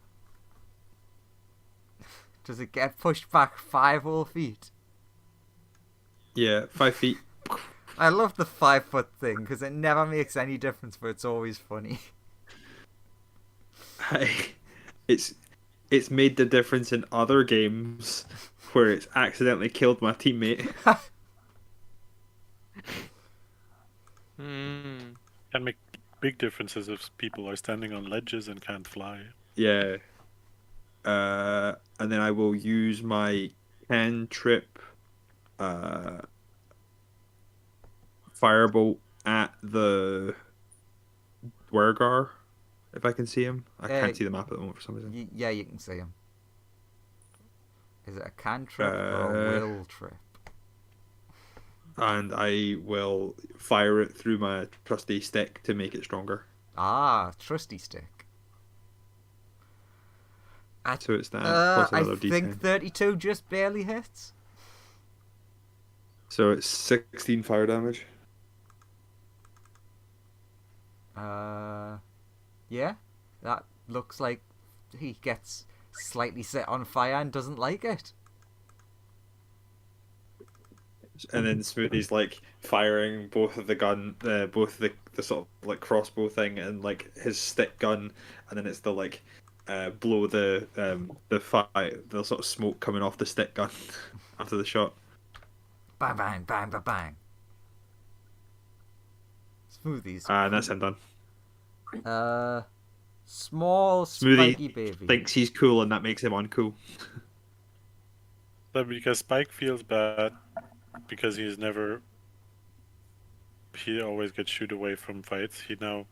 Does it get pushed back 5 whole feet? Yeah, 5 feet. I love the 5-foot thing because it never makes any difference, but it's always funny. It's made the difference in other games where it's accidentally killed my teammate. Can make big differences if people are standing on ledges and can't fly. Yeah. And then I will use my cantrip firebolt at the Dwergar, if I can see him. I can't see the map at the moment for some reason. Yeah, you can see him. Is it a cantrip or a will trip? And I will fire it through my trusty stick to make it stronger. Ah, trusty stick. So it's that plus I another think D10. 32 just barely hits. So it's 16 fire damage. Yeah, that looks like he gets slightly set on fire and doesn't like it. And then Smoothie's like firing both of the gun, both the sort of like crossbow thing and like his stick gun, and then it's the like blow the sort of smoke coming off the stick gun after the shot. Bang bang bang bang bang. Smoothies. And that's him done. Small Smoothie spiky baby. thinks he's cool, and that makes him uncool. But because Spike feels bad because he always gets shooed away from fights. He now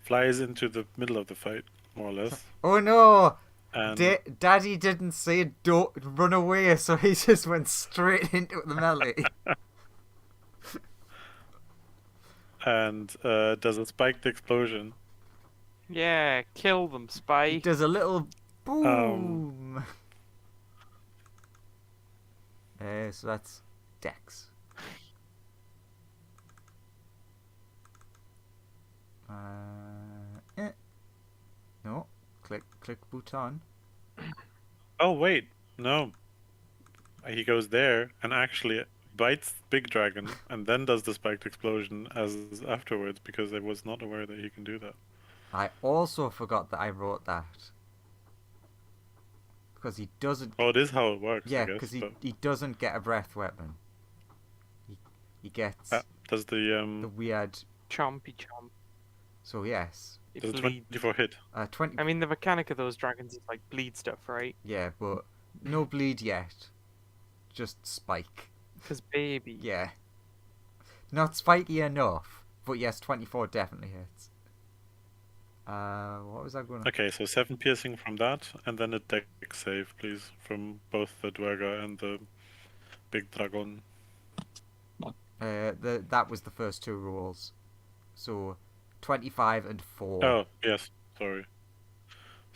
flies into the middle of the fight, more or less. Oh no! And Daddy didn't say don't run away, so he just went straight into the melee. and does a spiked explosion. Yeah, kill them, He Spike. does a little boom. So that's Dex. No, click button. Oh wait, no. He goes there and actually bites Big Dragon and then does the spiked explosion as afterwards because I was not aware that he can do that. I also forgot that I wrote that. Because he doesn't... Oh, it is how it works, Yeah, I guess. because he, But he doesn't get a breath weapon. He gets does the the weird... Chompy chomp. So yes. It does a bleed. 24 hit? 20... I mean, the mechanic of those dragons is like bleed stuff, right? Yeah, but no bleed yet. Just spike. Because baby. Yeah. Not spiky enough. But yes, 24 definitely hits. What was I going to... Okay, so 7 piercing from that, and then a dex save, please, from both the Dwerga and the Big Dragon. That was the first 2 rolls. So 25 and 4. Oh, yes, sorry.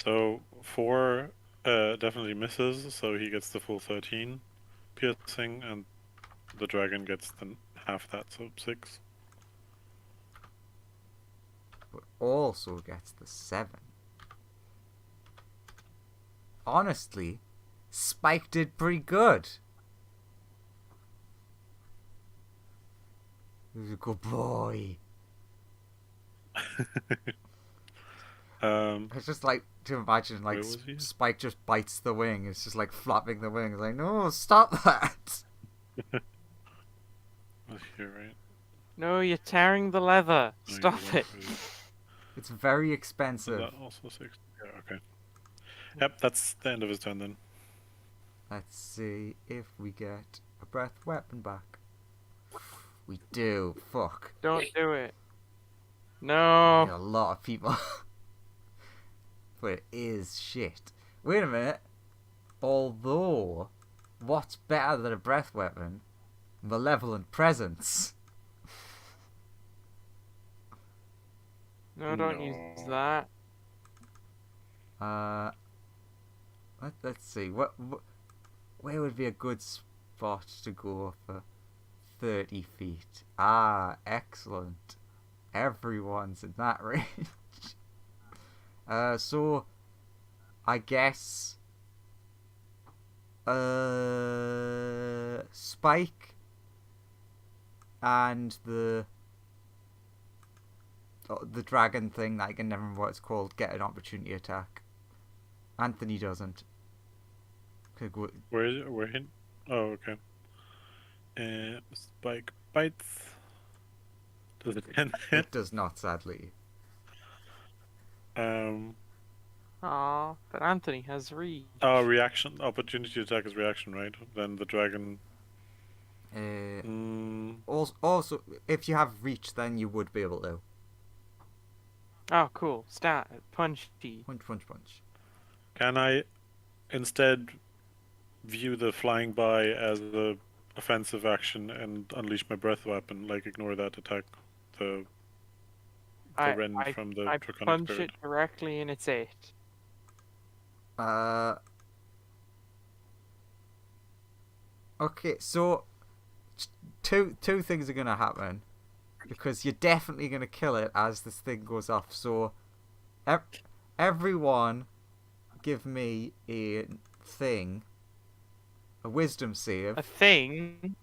So 4 definitely misses, so he gets the full 13 piercing, and the dragon gets then half that, so 6. But also gets the 7. Honestly, Spike did pretty good. He was a good boy. I just like to imagine like Where was he? Spike just bites the wing. It's just like flapping the wings. Like, no, stop that. You're right. No, you're tearing the leather. No, you Stop weren't it. really. It's very Is expensive. that also 6? Yeah, okay. Yep, that's the end of his turn then. Let's see if we get a breath weapon back. We do. Fuck. Don't do it. We No. got a lot of people. But it is shit. Wait a minute. Although, what's better than a breath weapon? Malevolent presence. No, don't use that. Let's see. Where would be a good bot to go for 30 feet. Ah, excellent. Everyone's in that range. So I guess Spike and the dragon thing that I can never remember what it's called get an opportunity attack. Anthony doesn't. Okay, go. Where is it? Where hit? Oh, okay. Spike bites. Does it hit? It does not, sadly. Aw, but Anthony has reach. Oh, reaction. Opportunity attack is reaction, right? Then the dragon. Also, if you have reach, then you would be able to. Oh, cool. Stat. Punchy. Punch, punch, punch. Can I instead view the flying by as the offensive action and unleash my breath weapon? Like, ignore that attack. The rend from the I draconic punch spirit. it directly in its 8. Okay, so two things are gonna happen because you're definitely gonna kill it as this thing goes off. So, everyone, give me a wisdom save A thing?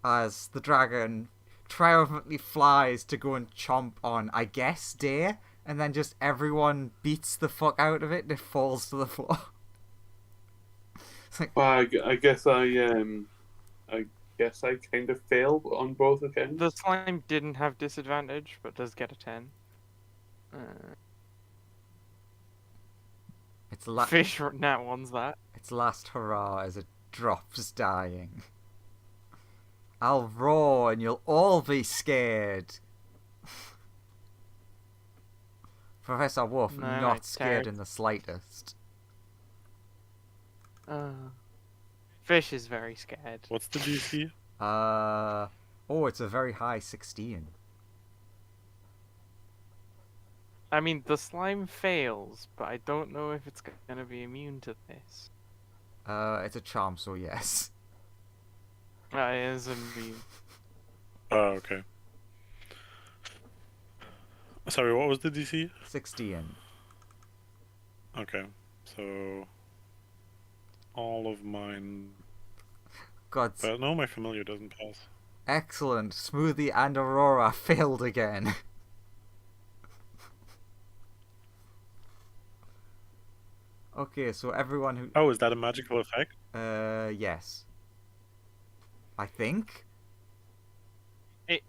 as the dragon triumphantly flies to go and chomp on, I guess, Dare, and then just everyone beats the fuck out of it and it falls to the floor. It's like, Well, I guess I kind of failed on both accounts. The slime didn't have disadvantage, but does get a 10. Fish nat one's that. Its last hurrah as it drops dying. I'll roar and you'll all be scared. Professor Wolf, No, not it's scared in the slightest. Fish is very scared. What's the DC? It's a very high 16. I mean, the slime fails, but I don't know if it's gonna be immune to this. It's a charm, so yes. It is immune. Oh, okay. Sorry, what was the DC? 16. Okay, so all of mine. God. But no, my familiar doesn't pass. Excellent. Smoothie and Aurora failed again. Okay, so everyone who... Oh, is that a magical effect? Yes. I think?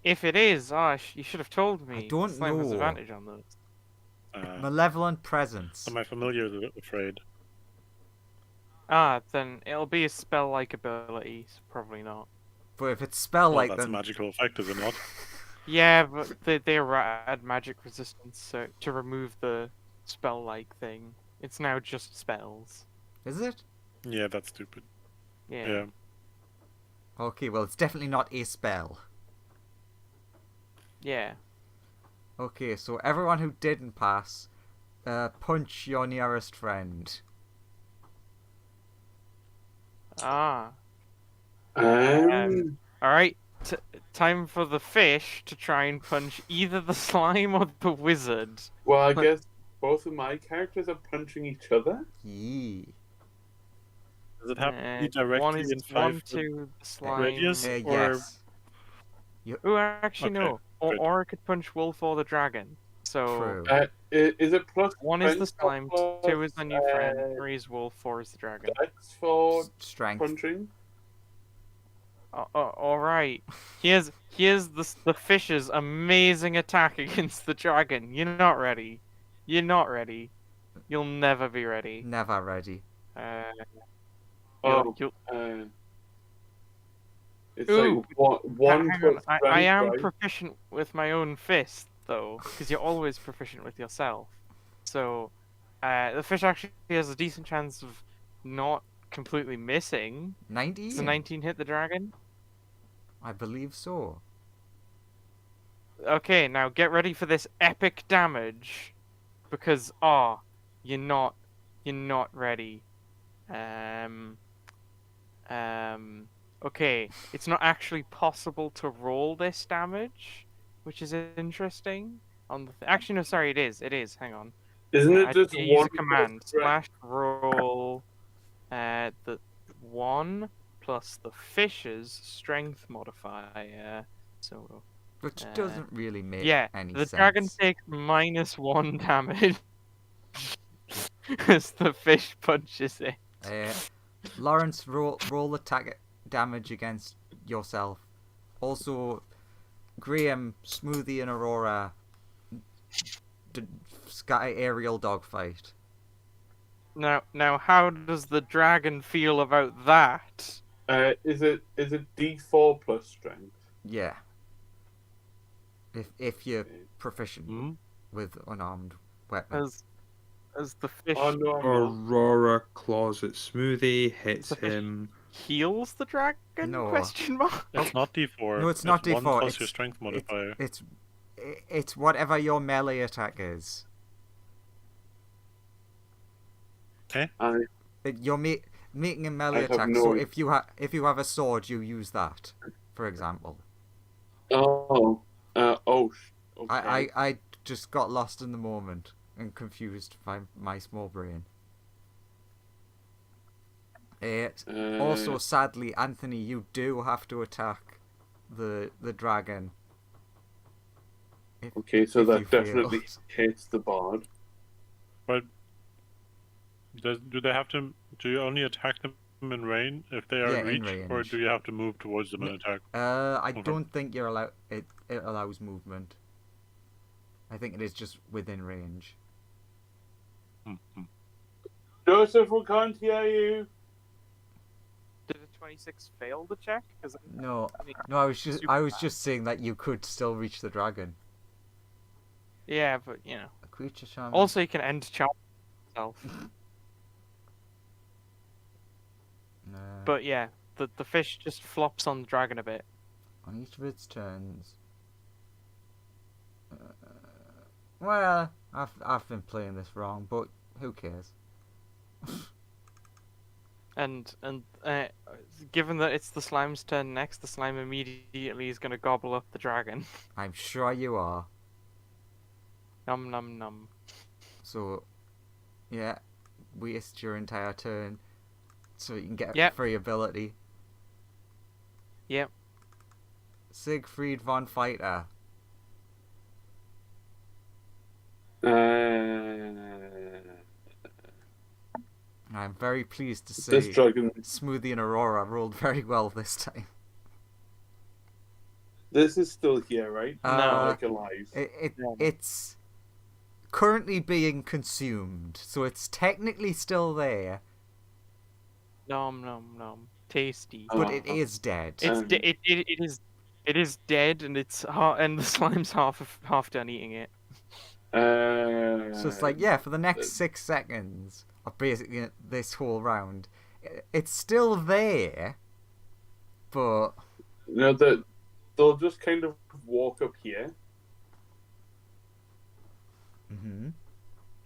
If it is, you should have told me. I don't Slime has know. advantage on those. Malevolent presence. So my familiar is a bit afraid. Then it'll be a spell-like ability, so probably not. But if it's spell-like, that's then... a magical effect, is it not? Yeah, but they add magic resistance so to remove the spell-like thing. It's now just spells. Is it? Yeah, that's stupid. Yeah. Okay, well, it's definitely not a spell. Yeah. Okay, so everyone who didn't pass, punch your nearest friend. Alright, time for the fish to try and punch either the slime or the wizard. Well, I guess both of my characters are punching each other. Yee. Does it have to be directly one is in 5 one to the slime. radius? Or... Yes. Oh, actually Okay, no. Or I could punch Wolf or the dragon. So True. Is it plus? one is the strength slime, or 2 is the new friend, plus, 3 is Wolf, 4 is the dragon. Dex for Strength. punching? Alright. Here's the fish's amazing attack against the dragon. You're not ready. You're not ready. You'll never be ready. Never ready. It's Ooh, like one hang on, plus I strength, am right? proficient with my own fist, though, because you're always proficient with yourself. So, the fish actually has a decent chance of not completely missing. 19? Does a 19 hit the dragon? I believe so. Okay, now get ready for this epic damage, because you're not ready. Okay, it's not actually possible to roll this damage, which is interesting. On the actually, no, sorry, it is. It is. Hang on. Isn't it I just need to use one a command strength? slash roll. The 1 plus the fish's strength modifier. So Which Uh, doesn't really make yeah, any the sense. dragon takes -1 damage as the fish punches it. Lawrence, roll attack damage against yourself. Also, Graham, Smoothie, and Aurora, sky aerial dogfight. Now, how does the dragon feel about that? Is it D4 plus strength? Yeah. If you're Okay. proficient Hmm? with unarmed weapons. As the fish Oh no, I'm not. Aurora claws at Smoothie, hits The fish- him. heals the dragon? No. Question mark. It's not D4. No, it's not It's 1 D4. plus your strength modifier. It's whatever your melee attack is. I You're making a melee I have attack. no So idea. if you have a sword, you use that, for example. oh okay. I just got lost in the moment and confused by my small brain. Also, sadly, Anthony, you do have to attack the dragon. Okay, so if that you fail. definitely hits the bard. But do they have to? Do you only attack them in range if they are Yeah, in in reach, or range. do you have to move towards them and attack? I Okay. don't think you're allowed. It allows movement. I think it is just within range. Mhm. Joseph, we can't hear you. Did a 26 fail the check? Because No, I mean, I was super just saying that you could still reach the dragon. yeah, but you know. A creature shaman. Also, you can end charge yourself. But yeah, the fish just flops on the dragon a bit. on each of its turns. Well, I've been playing this wrong, but who cares? And given that it's the slime's turn next, the slime immediately is going to gobble up the dragon. I'm sure you are. Num num num. So, yeah, waste your entire turn so you can get Yep. free ability. Yep. Siegfried von Fighter. I'm very pleased to This say dragon. Smoothie and Aurora rolled very well this time. This is still here, right? No. Like alive. It's currently being consumed, so it's technically still there, Nom nom nom. Tasty. but it is dead. It's it is dead, and and the slime's half done eating it. So it's like, yeah, for the next 6 seconds of basically this whole round, it's still there, but You know that they'll just kind of walk up here,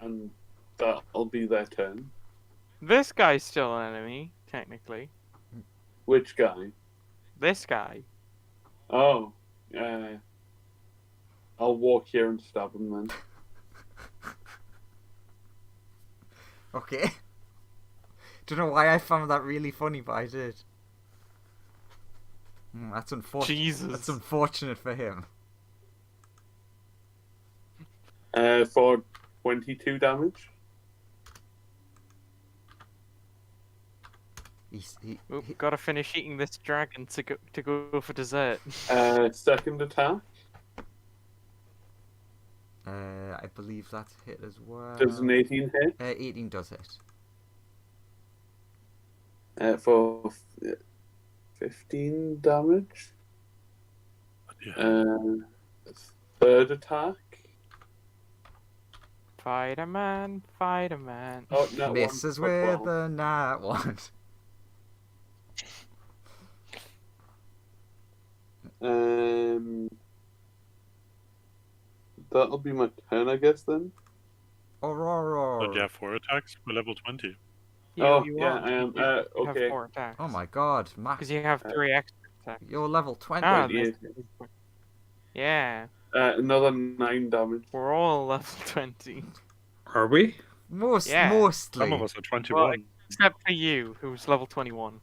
and that'll be their turn. This guy's still an enemy, technically. Which guy? This guy. Oh, I'll walk here and stab him then. okay. Don't know why I found that really funny, but I did. That's unfortunate. Jesus. That's unfortunate for him. For 22 damage. He Gotta finish eating this dragon to go for dessert. Second attack. I believe that's hit as well. Does an 18 hit? 18 does hit. For 15 damage. Yeah. Third attack. Fight-a-man, fight-a-man. Oh, no, Misses with a nat 1. That'll be my turn, I guess, then. So Aurora. do you have 4 attacks for level 20? You yeah, are. I am. You have Okay. 4 attacks. Oh my god, Max, Because you have 3 extra attacks. you're level 20. Ah, 28. yeah. Another 9 damage. We're all level 20. Are we? Yeah. Mostly. Some of us are 21. Well, except for you, who's level 21.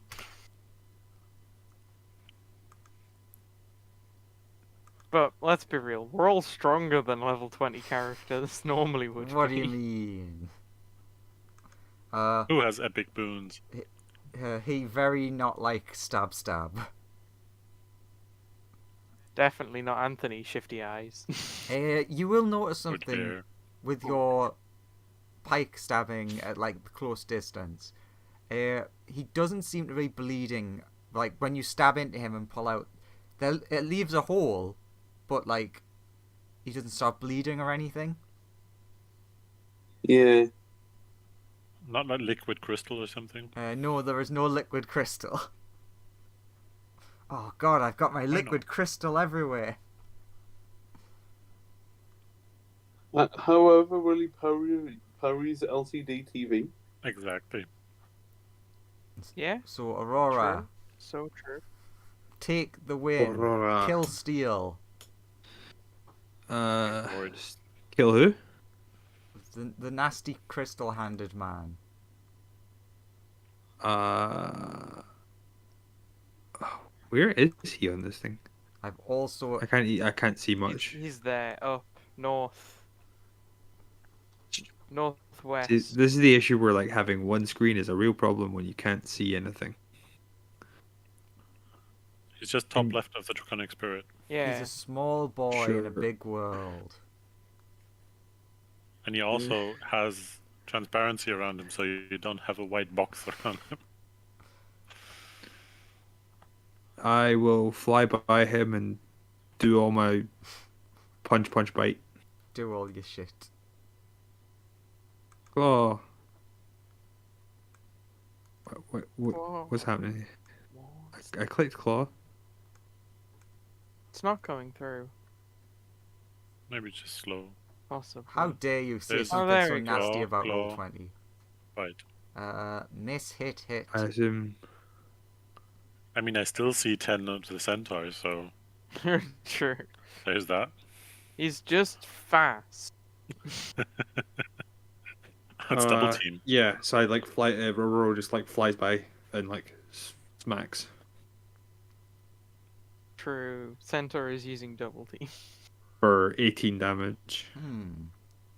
But let's be real, we're all stronger than level 20 characters normally would What be. do you mean? Who has epic boons? He very not like stab. Definitely not Anthony, shifty eyes. You will notice Good something care. with your pike stabbing at like the close distance. He doesn't seem to be bleeding. Like when you stab into him and pull out, it leaves a hole, but like he doesn't stop bleeding or anything. Yeah. Not like liquid crystal or something. No, there is no liquid crystal. Oh god, I've got my liquid crystal everywhere. However, will he power his LCD TV? Exactly. Yeah, So Aurora, true. So true. take the win. Aurora. Kill Steel. Lord. Kill who? The nasty crystal-handed man. Where is he on this thing? I've also I can't see much. He's there, up, north. Northwest. See, this is the issue where like having one screen is a real problem when you can't see anything. He's just top left of the Draconic Spirit. Yeah. He's a small boy in a Sure. big world. And he also has transparency around him, so you don't have a white box around him. I will fly by him and do all my punch, bite. Do all your shit. Claw. Whoa. What's happening? I clicked claw. It's not coming through. Maybe just slow. Possibly. How dare you say There's- something there so we go. nasty about Claw. roll 20? Right. Miss hit. I assume. I mean, I still see 10 of the centaurs, so True. there's that. He's just fast. It's double team. Yeah, so I like fly. Aurora just like flies by and like smacks. True. Centaur is using double team. For 18 damage.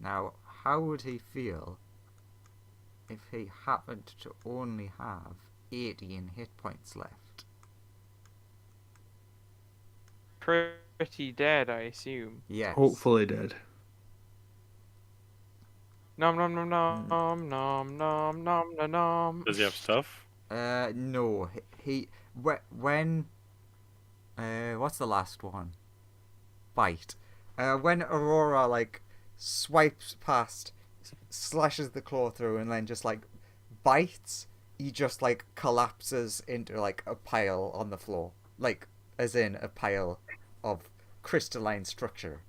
Now, how would he feel if he happened to only have 18 hit points left? Pretty dead, I assume. Yes. Hopefully dead. Nom nom nom nom nom nom nom nom nom. Does he have stuff? No. When what's the last one? Bite. When Aurora like swipes past, slashes the claw through, and then just like bites, he just like collapses into like a pile on the floor, like as in a pile of crystalline structure.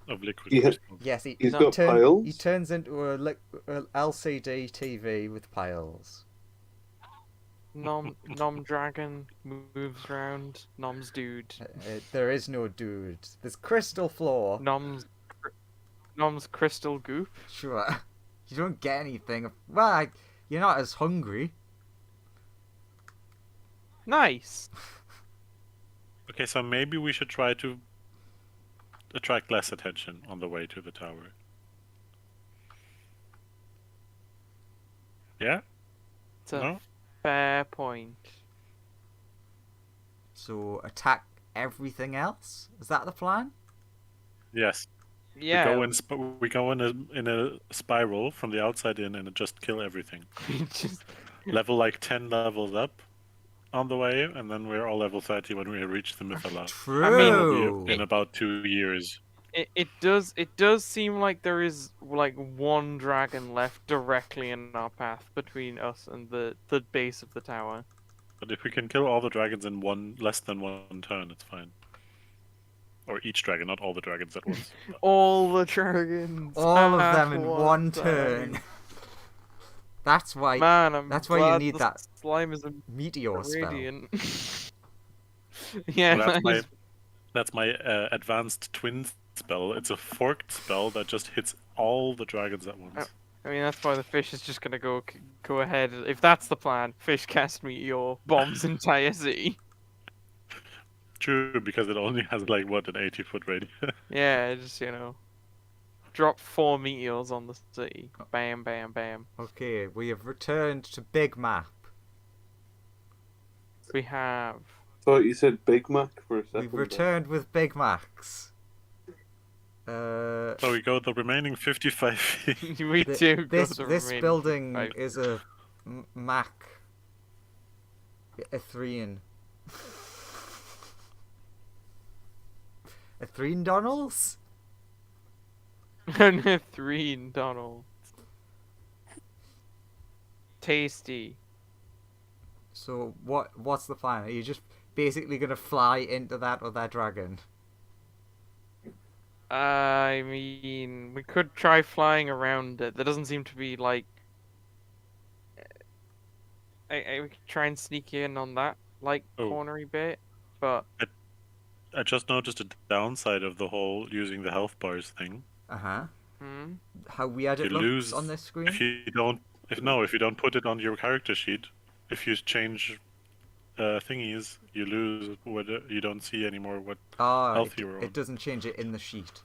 Of liquid Yeah. crystal. Yes, He's got piles? He turns into a LCD TV with piles. Nom dragon moves round. Nom's dude. There is no dude. There's crystal floor. Nom's crystal goop. Sure. You don't get anything. Well, you're not as hungry. Nice. Okay, so maybe we should try to attract less attention on the way to the tower. Yeah? It's a No? fair point. So attack everything else? Is that the plan? Yes. Yeah. We go in a spiral from the outside in and just kill everything. Just Level like 10 levels up on the way, and then we're all level 30 when we reach the Mythala. True. In about 2 years. it does seem like there is like one dragon left directly in our path between us and the base of the tower. But if we can kill all the dragons in less than one turn, it's fine. Or each dragon, not all the dragons at once. All the dragons. All of at them in one turn. That's why Man, I'm that's why you glad need the that slime is meteor spell. radiant. Yeah, Well, nice. that's my advanced twin spell. It's a forked spell that just hits all the dragons at once. I mean, that's why the fish is just gonna go ahead. If that's the plan, fish cast meteor, bombs entire city. True, because it only has like what, an 80-foot radius. Yeah, just drop 4 meteors on the city. Bam, bam, bam. Okay, we have returned to Big Map. We have. Thought you said Big Mac for a second. We've returned with Big Macs. So we go the remaining 55 feet. We do. Go This the this remaining building 55. is a Mac. A Threen. A Threen Donalds? And 3 Donald. Tasty. So what's the plan? Are you just basically gonna fly into that other dragon? I mean, we could try flying around it. There doesn't seem to be like. We could try and sneak in on that cornery bit, but I just noticed a downside of the whole using the health bars thing. Uh-huh. hmm? How weird You it looks lose on this screen. if you don't put it on your character sheet. If you change thingies, you lose what you don't see anymore. What Oh, health you were on. it doesn't change it in the sheet.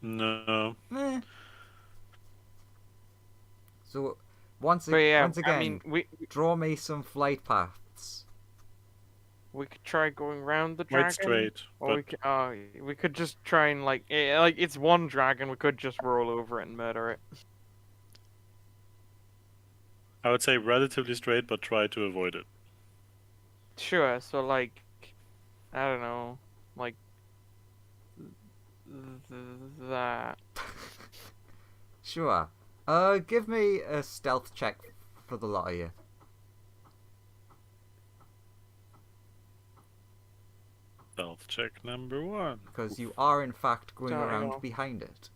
No. Eh. So once But yeah, again, I mean, draw me some flight paths. we could try going round the Quite dragon. straight. Or we could just try and like it's one dragon. We could just roll over it and murder it. I would say relatively straight, but try to avoid it. Sure. So like, I don't know, like that. Sure. Give me a stealth check for the lot of you. Stealth check number 1. Because you are in fact going Don't around know. behind it.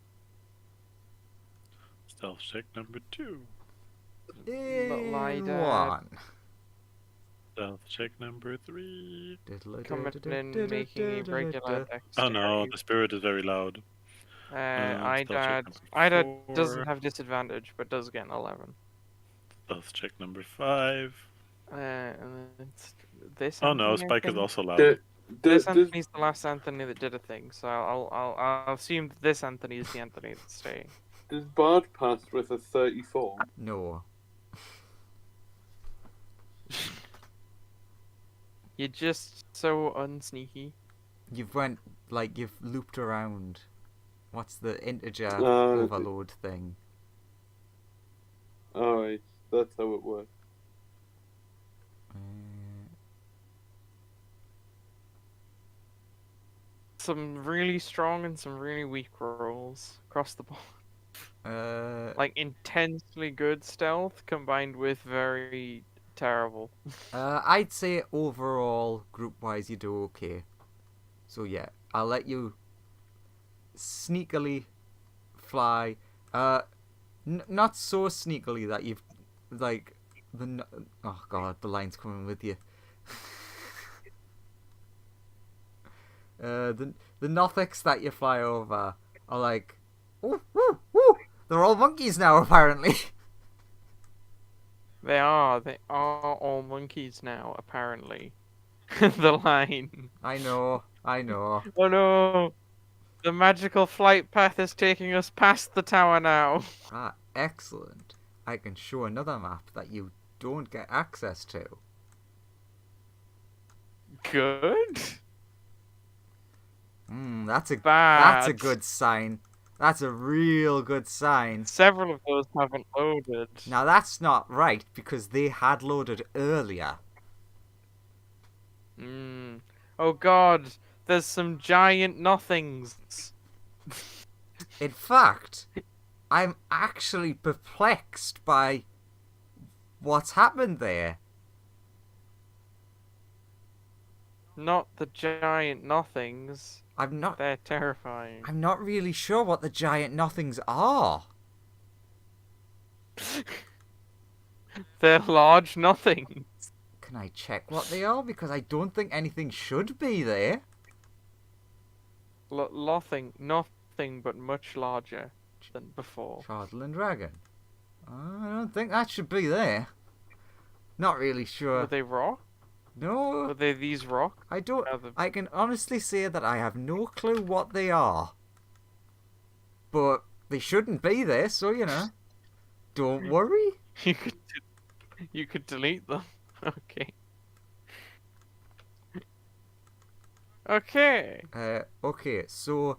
Stealth check number 2. lie, In Dad. 1. Stealth check number 3. Coming in making a regular Oh no, dexterity. the spirit is very loud. Stealth check Ida number 4. doesn't have disadvantage, but does get an 11. Stealth check number 5. And then it's this. Oh no, Anthony, I Spike is think? also loud. This Does Anthony's the last Anthony that did a thing, so I'll assume that this Anthony is the Anthony that's staying. Bard pass with a 34? No. You're just so unsneaky. You've looped around. What's the integer Oh, overload thing? Alright, that's how it works. Some really strong and some really weak rolls across the board. Like intensely good stealth combined with very terrible. I'd say overall, group-wise, you do okay. So yeah, I'll let you sneakily fly. Not so sneakily that you've oh god, the line's coming with you. The Nothics that you fly over are like, ooh, woo, woo. They're all monkeys now apparently. They are all monkeys now, apparently. The line. I know. Oh no! The magical flight path is taking us past the tower now. Ah, excellent. I can show another map that you don't get access to. Good? That's a Bad. good sign. That's a real good sign. Several of those haven't loaded. Now that's not right because they had loaded earlier. Oh god, there's some giant nothings. In fact, I'm actually perplexed by what's happened there. Not the giant nothings. They're terrifying. I'm not really sure what the giant nothings are. They're large nothing. Can I check what they are? Because I don't think anything should be there. Nothing but much larger than before. Chardal and Dragon. I don't think that should be there. Not really sure. Were they rock? No, Were they these rock? I don't. Are the- I can honestly say that I have no clue what they are. But they shouldn't be there, so you know. Don't worry. You could delete them. Okay. Okay. Okay, so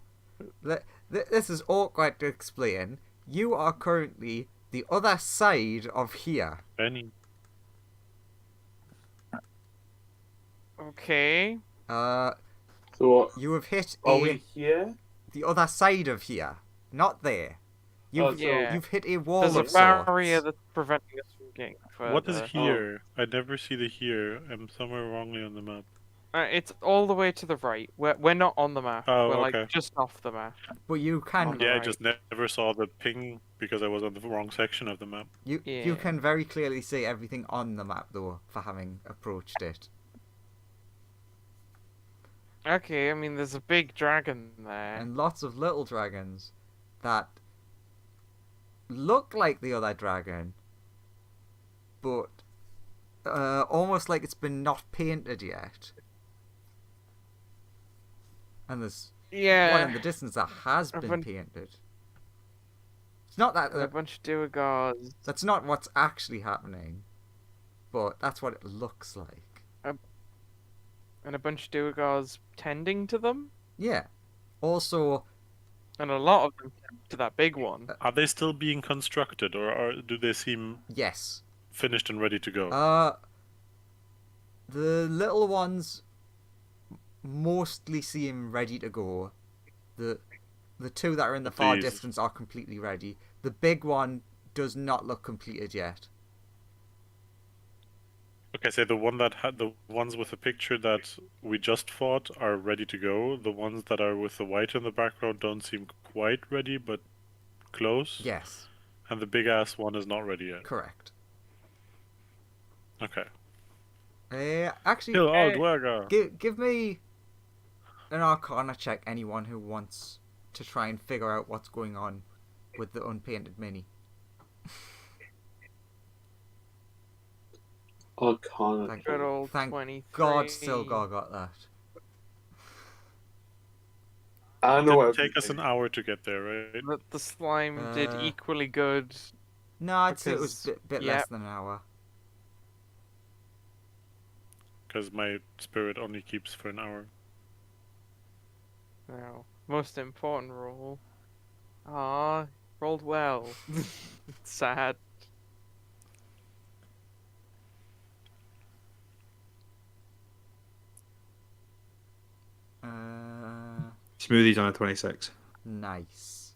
this is awkward to explain. You are currently the other side of here. Benny. Okay. So what? You have hit Are we here? the other side of here, not there. You've yeah. you've hit a wall There's a of barrier sorts. that's preventing us from getting further. What is here? I never see the here. I'm somewhere wrongly on the map. It's all the way to the right. We're not on the map. Oh, we're okay. like just off the map. But you can On the Yeah, I right. just never saw the ping because I was on the wrong section of the map. you Yeah. can very clearly see everything on the map though for having approached it. Okay, I mean there's a big dragon there. And lots of little dragons that look like the other dragon, but almost like it's been not painted yet. And there's Yeah. one in the distance that has been Everyone- painted. It's not that And a bunch of duergars. that's not what's actually happening, but that's what it looks like. And a bunch of duergars tending to them. Yeah. Also, And a lot of them tend to that big one. Are they still being constructed, or do they seem yes. finished and ready to go? The little ones mostly seem ready to go. The two that are in the far These- distance are completely ready. The big one does not look completed yet. Okay, so the one that had the ones with the picture that we just fought are ready to go. The ones that are with the white in the background don't seem quite ready, but close. Yes, And the big ass one is not ready yet. correct. Okay. Actually, Kill all Dwerga. give me an Arcana check, anyone who wants to try and figure out what's going on with the unpainted mini. Arcana. Thank Good old Thank 23. God Silgar got that. I know It'll take us everything. an hour to get there, right? The slime did Uh, equally good. No, I'd say it was Because- a bit yeah. less than an hour. Because my spirit only keeps for an hour. Now, most important roll. Ah, rolled well. Sad. Smoothies on a 26. Nice.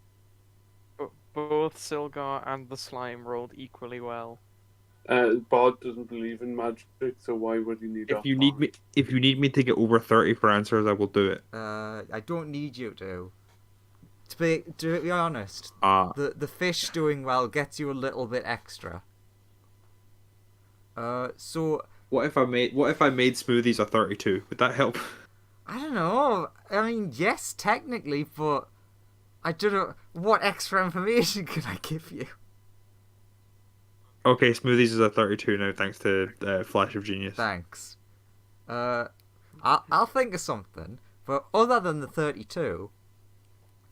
Both Silgar and the slime rolled equally well. Bod doesn't believe in magic, so why would he need? If you need me to get over 30 for answers, I will do it. I don't need you to. To be honest, Ah, the fish doing well gets you a little bit extra. So what if I made smoothies a 32? Would that help? I don't know. I mean, yes, technically, but I don't know what extra information can I give you. Okay, smoothies is a 32 now, thanks to Flash of Genius. Thanks. I'll think of something. But other than the 32,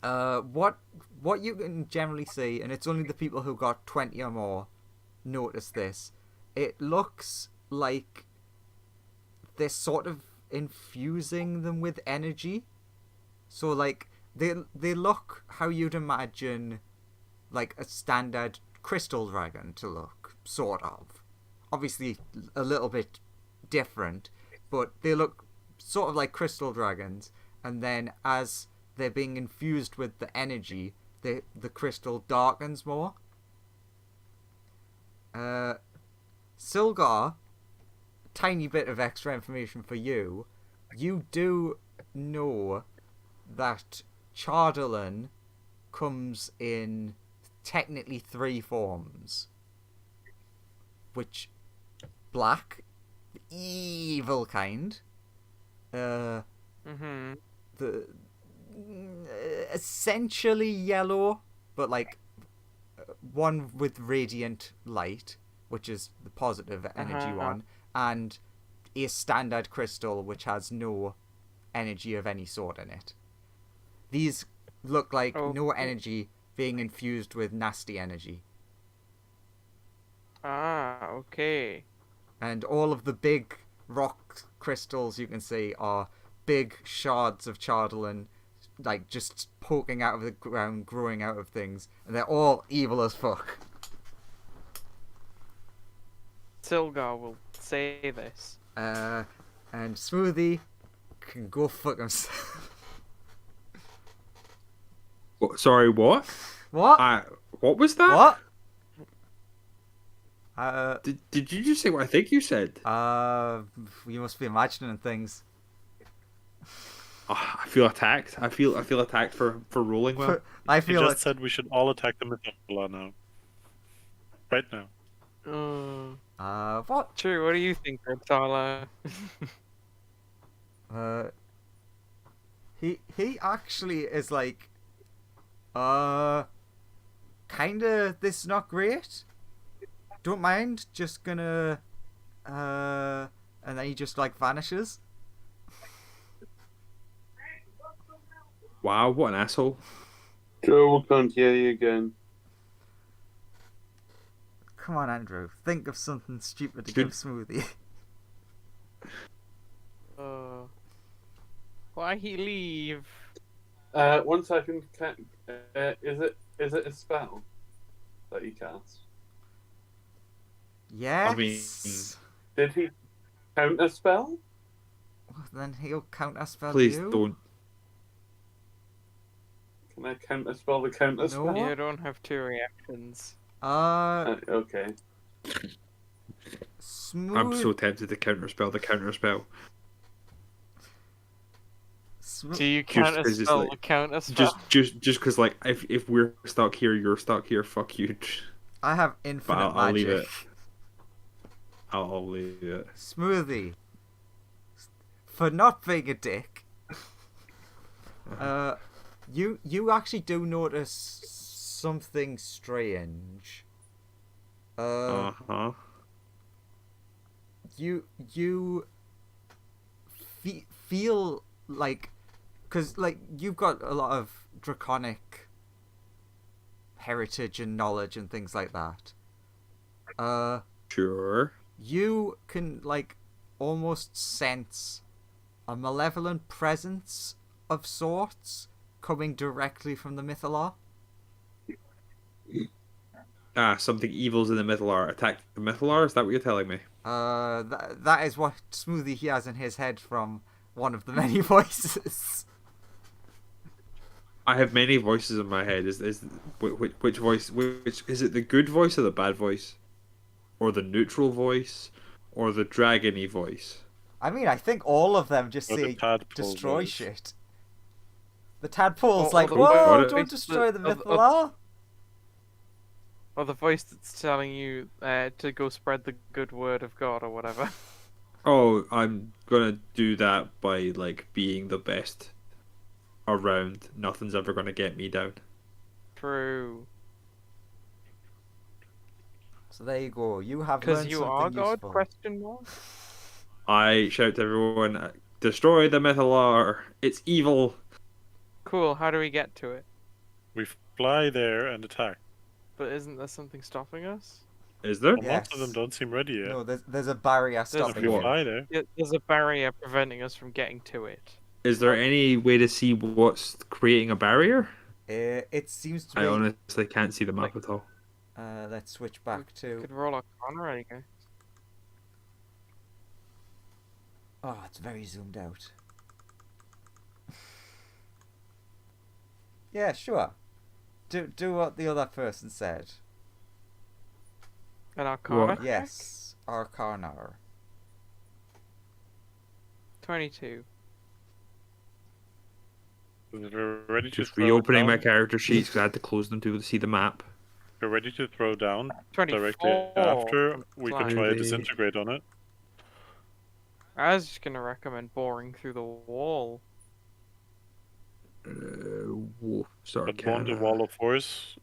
what you can generally see, and it's only the people who got 20 or more notice this. It looks like they're sort of infusing them with energy. So like they look how you'd imagine like a standard crystal dragon to look, sort of. Obviously a little bit different, but they look sort of like crystal dragons, and then as they're being infused with the energy, the crystal darkens more. Silgar, tiny bit of extra information for you. You do know that Chardalin comes in technically 3 forms. which black, evil kind. Mm-hmm. The essentially yellow, but like one with radiant light, which is the positive energy one, and a standard crystal which has no energy of any sort in it. These look like no energy being infused with nasty energy. Ah, okay. And all of the big rock crystals you can see are big shards of chardalin, like just poking out of the ground, growing out of things, and they're all evil as fuck. Silgar will say this. And Smoothie can go fuck himself. Sorry, what? What? What was that? What? Did you just say what I think you said? You must be imagining things. Oh, I feel attacked. I feel attacked for rolling well. I He feel just like said we should all attack the Mythopolar now. Right now. what? True, what do you think, Reptala? He actually is like, kinda, this is not great. Don't mind, just gonna, and then he just like vanishes. Wow, what an asshole. Joe, we can't hear you again. Come on, Andrew, think of something stupid to give Smoothie. Why he leave? 1 second. Is it a spell that you cast? Yes. I mean, Did he count a spell? Then he'll counter spell please you. don't. Can I counter spell the counter spell? You don't have 2 reactions. Okay. Smooth. I'm so tempted to counterspell the counterspell. Do you Just 'cause counter it's spell like- the counter spell? Just because like if we're stuck here, you're stuck here. Fuck you. I have But infinite I'll leave magic. it. I'll leave it. Smoothie. For not being a dick. You actually do notice something strange. Uh-huh. You feel like, because like you've got a lot of draconic heritage and knowledge and things like that. Sure. You can like almost sense a malevolent presence of sorts coming directly from the Mytholar. Something evil's in the Mytholar. Attack the Mytholar? Is that what you're telling me? That is what Smoothie he has in his head from one of the many voices. I have many voices in my head. Which voice? Which is it? The good voice or the bad voice, or the neutral voice, or the dragony voice? I mean, I think all of them just Or the say tadpole destroy voice. shit. The tadpole's Or like, the whoa, voice- don't destroy the of- Mytholar. Or the voice that's telling you to go spread the good word of God or whatever. Oh, I'm gonna do that by like being the best around. Nothing's ever gonna get me down. True. So there you go. You have Because learned you something are God? useful. Question mark. I shout to everyone, destroy the Mytholar. It's evil. Cool. How do we get to it? We fly there and attack. But isn't there something stopping us? Is there? Well, most of them Yes. don't seem ready yet. No, there's a barrier If stopping we what? you. fly there. There's a barrier preventing us from getting to it. Is there any way to see what's creating a barrier? It seems to I be. honestly can't see the map at all. Let's switch back to. Could roll a corner, I guess. Oh, it's very zoomed out. Yeah, sure. Do what the other person said. An Arcana? check? Yes, Arcana. 22. We're ready to Just throw it reopening my down. character sheets because I had to close them to see the map. we're ready to throw down 24. directly after, we can Fine. try a Maybe- disintegrate on it. I was just gonna recommend boring through the wall. Sort of But won't the wall of force?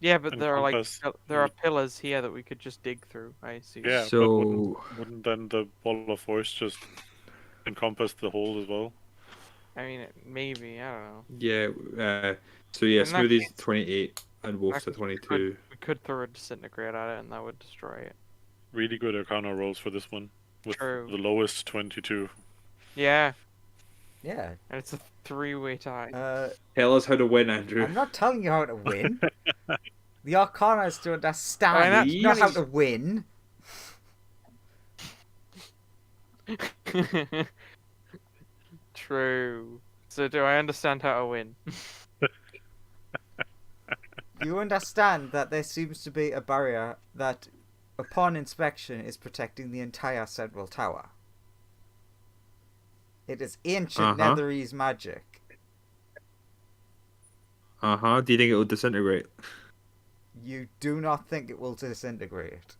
Yeah, but there are like Encompass- there are pillars here that we could just dig through. I see. Yeah, but So wouldn't then the wall of force just encompass the hole as well? I mean, maybe I don't know. yeah, In that Smoothie's case- 28 and Wolf's that at 22. We could throw a disintegrate at it, and that would destroy it. Really good Arcana rolls for this one. With True. the lowest 22. Yeah, Yeah. and it's a 3-way tie. Tell us how to win, Andrew. I'm not telling you how to win. The Arcana is to understand, Alright, not how to win. True. So do I understand how to win? You understand that there seems to be a barrier that, upon inspection, is protecting the entire central tower. It is ancient Uh-huh. Netherese magic. Do you think it will disintegrate? You do not think it will disintegrate.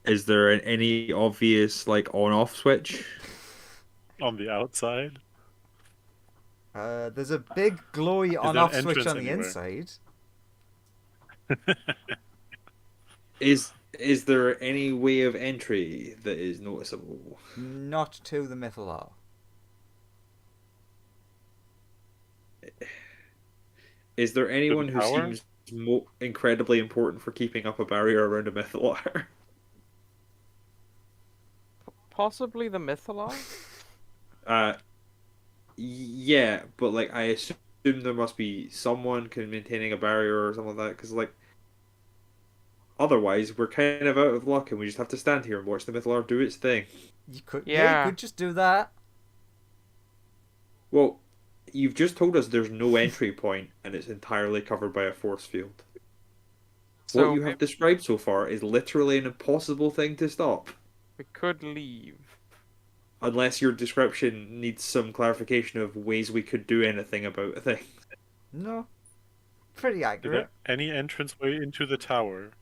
Is there any obvious like on-off switch? On the outside? There's a big glowy there on-off an switch entrance on the anywhere? inside. Is there any way of entry that is noticeable? Not to the Mythalar. Is there anyone who tower? seems incredibly important for keeping up a barrier around a Mythalar? Possibly the Mythalar? Yeah, but like I assume there must be someone maintaining a barrier or something like that, because like otherwise we're kind of out of luck and we just have to stand here and watch the Mythalar do its thing. You could, Yeah. you could just do that. Well, you've just told us there's no entry point and it's entirely covered by a force field. So What you have described so far is literally an impossible thing to stop. we could leave. Unless your description needs some clarification of ways we could do anything about a thing. No. Pretty Is accurate. there any entranceway into the tower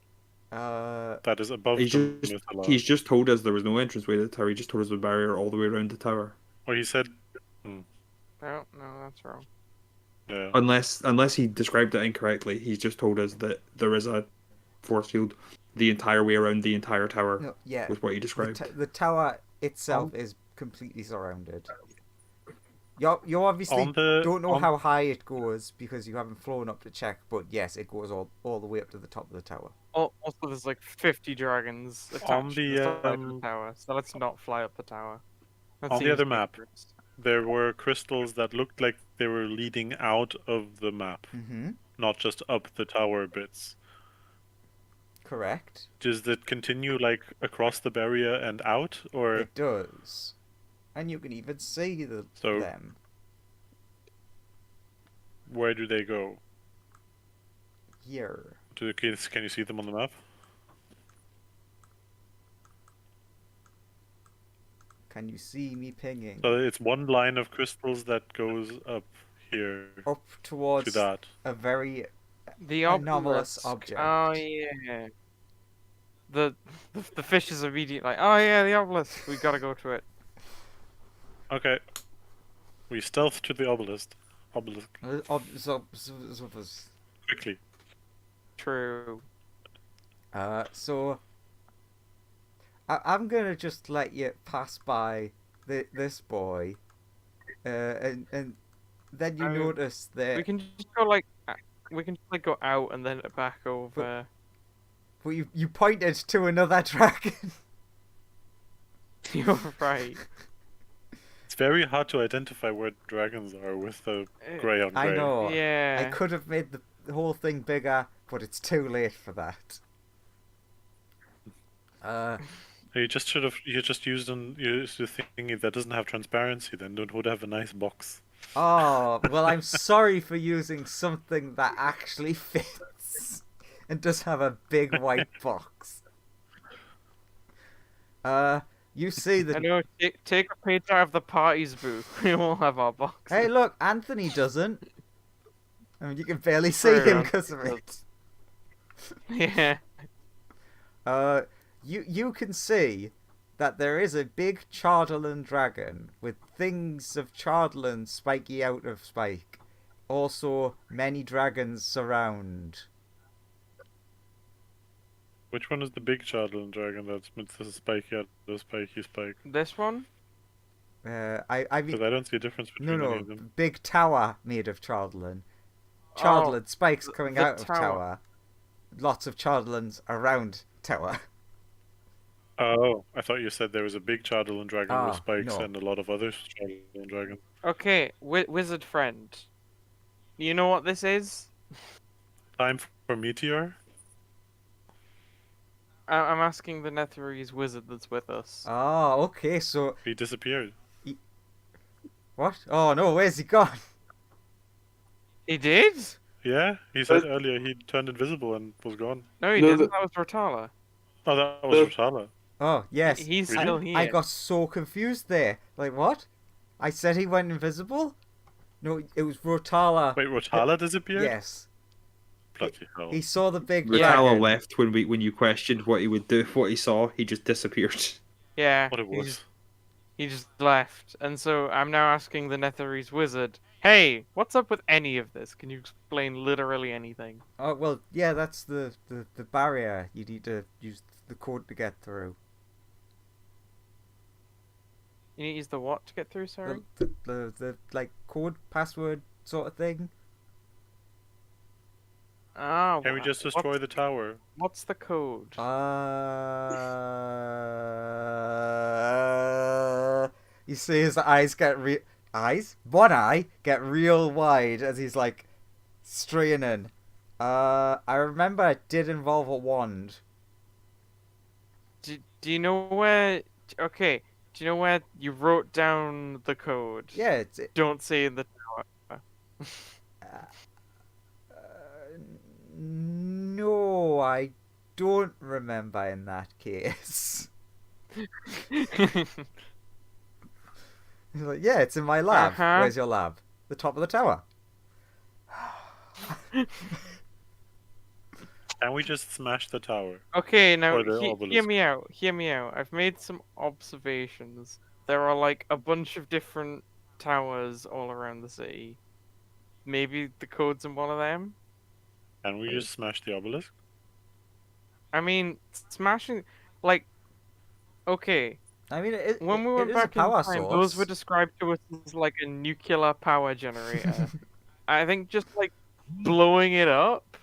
that is above He's the just, Mythalar? he's just told us there was no entranceway to the tower. He just told us the barrier all the way around the tower. Or he said, No, that's wrong. yeah. Unless he described it incorrectly, he's just told us that there is a force field the entire way around the entire tower. No, yeah. Was what you The, described. the tower itself is completely surrounded. You obviously On the- don't know on- how high it goes because you haven't flown up to check, but yes, it goes all the way up to the top of the tower. Also, there's like 50 dragons attached to the, the side of the um, tower, so let's not fly up the tower. That On the seems other map. dangerous. There were crystals that looked like they were leading out of the map, Mm-hmm. not just up the tower bits. Correct. Does it continue like across the barrier and out, or It does. And you can even see So- them. where do they go? Here. Can you see them on the map? Can you see me pinging? So it's one line of crystals that goes up here Up to towards that. a very... The Anomalous obelisk. object. Oh yeah. The fish is immediately like, oh yeah, the obelisk. We gotta go to it. Okay. We stealth to the obelisk. Quickly. True. So I'm gonna just let you pass by this boy, and then you I mean, notice that. We can just go like, go out and then back over. But you pointed to another dragon. You're right. It's very hard to identify where dragons are with the grey on grey. I know. Yeah. I could have made the whole thing bigger, but it's too late for that. You just should have. You just used the thingy that doesn't have transparency. Then it would have a nice box. Oh, well, I'm sorry for using something that actually fits and does have a big white box. You see I the... know. Take a page out of the party's booth. We won't have our box. Hey, look, Anthony doesn't. I mean, you can barely see him True. because of it. Yeah. You can see that there is a big Chardalan dragon with things of Chardalan spiky out of Spike. Also, many dragons surround. Which one is the big Chardalan dragon that's with the spiky out the spiky spike? This one? I mean, Because I don't see a difference between any of them. big tower made of Chardalan. Oh, Chardalan spikes coming the out of tower. Lots of Chardalans around tower. Oh, I thought you said there was a big Chardalan dragon with Ah, spikes no. and a lot of other Chardalan dragons. Okay, wizard friend. You know what this is? Time for Meteor? I'm asking the Netherese wizard that's with us. Oh, okay, so... He disappeared. What? Oh no, where's he gone? He did? Yeah, he said earlier he turned invisible and was gone. No, he No, didn't. That was Rotala. Oh, that was Rotala. Oh, yes. He's Really? still here. I got so confused there. Like, what? I said he went invisible? No, it was Rotala. Wait, Rotala disappeared? Yes. Bloody hell. He saw the big Rotala dragon. left when you questioned what he would do, what he saw. He just disappeared. Yeah. What it was. He just left. And so I'm now asking the Netherese wizard, hey, what's up with any of this? Can you explain literally anything? Oh, well, yeah, that's the barrier. You need to use the code to get through. You need to use the what to get through, sorry? The like, code, password sort of thing. Ah, Can we just destroy the tower? What's the code? You see his eyes get one eye get real wide as he's like straining. I remember it did involve a wand. Do you know where... Okay, do you know where you wrote down the code? Yeah, it's Don't say in the no, I don't remember in that case. He's like, yeah, it's in my lab. Uh-huh. Where's your lab? The top of the tower. Can we just smash the tower? Okay, now Or the hear obelisk. me out. Hear me out. I've made some observations. There are like a bunch of different towers all around the city. Maybe the code's in one of them. Can we just smash the obelisk? I mean, smashing, like, okay. I mean, When we it went is a back in power time, source. those were described to us as like a nuclear power generator. I think just like blowing it up,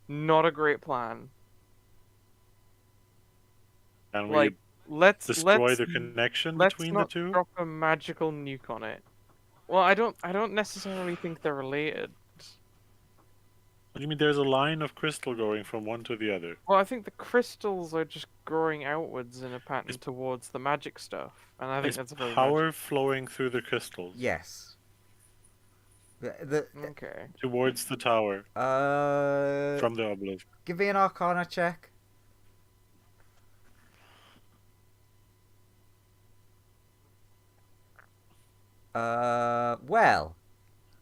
not a great plan. Can we Like, let's destroy the connection let's between not the two? drop a magical nuke on it. Well, I don't necessarily think they're related. What do you mean there's a line of crystal going from one to the other? Well, I think the crystals are just growing outwards in a pattern Is- towards the magic stuff, and I think Is that's a very power flowing through the crystals Yes. Okay. towards the tower from the obelisk? Give me an Arcana check. Well,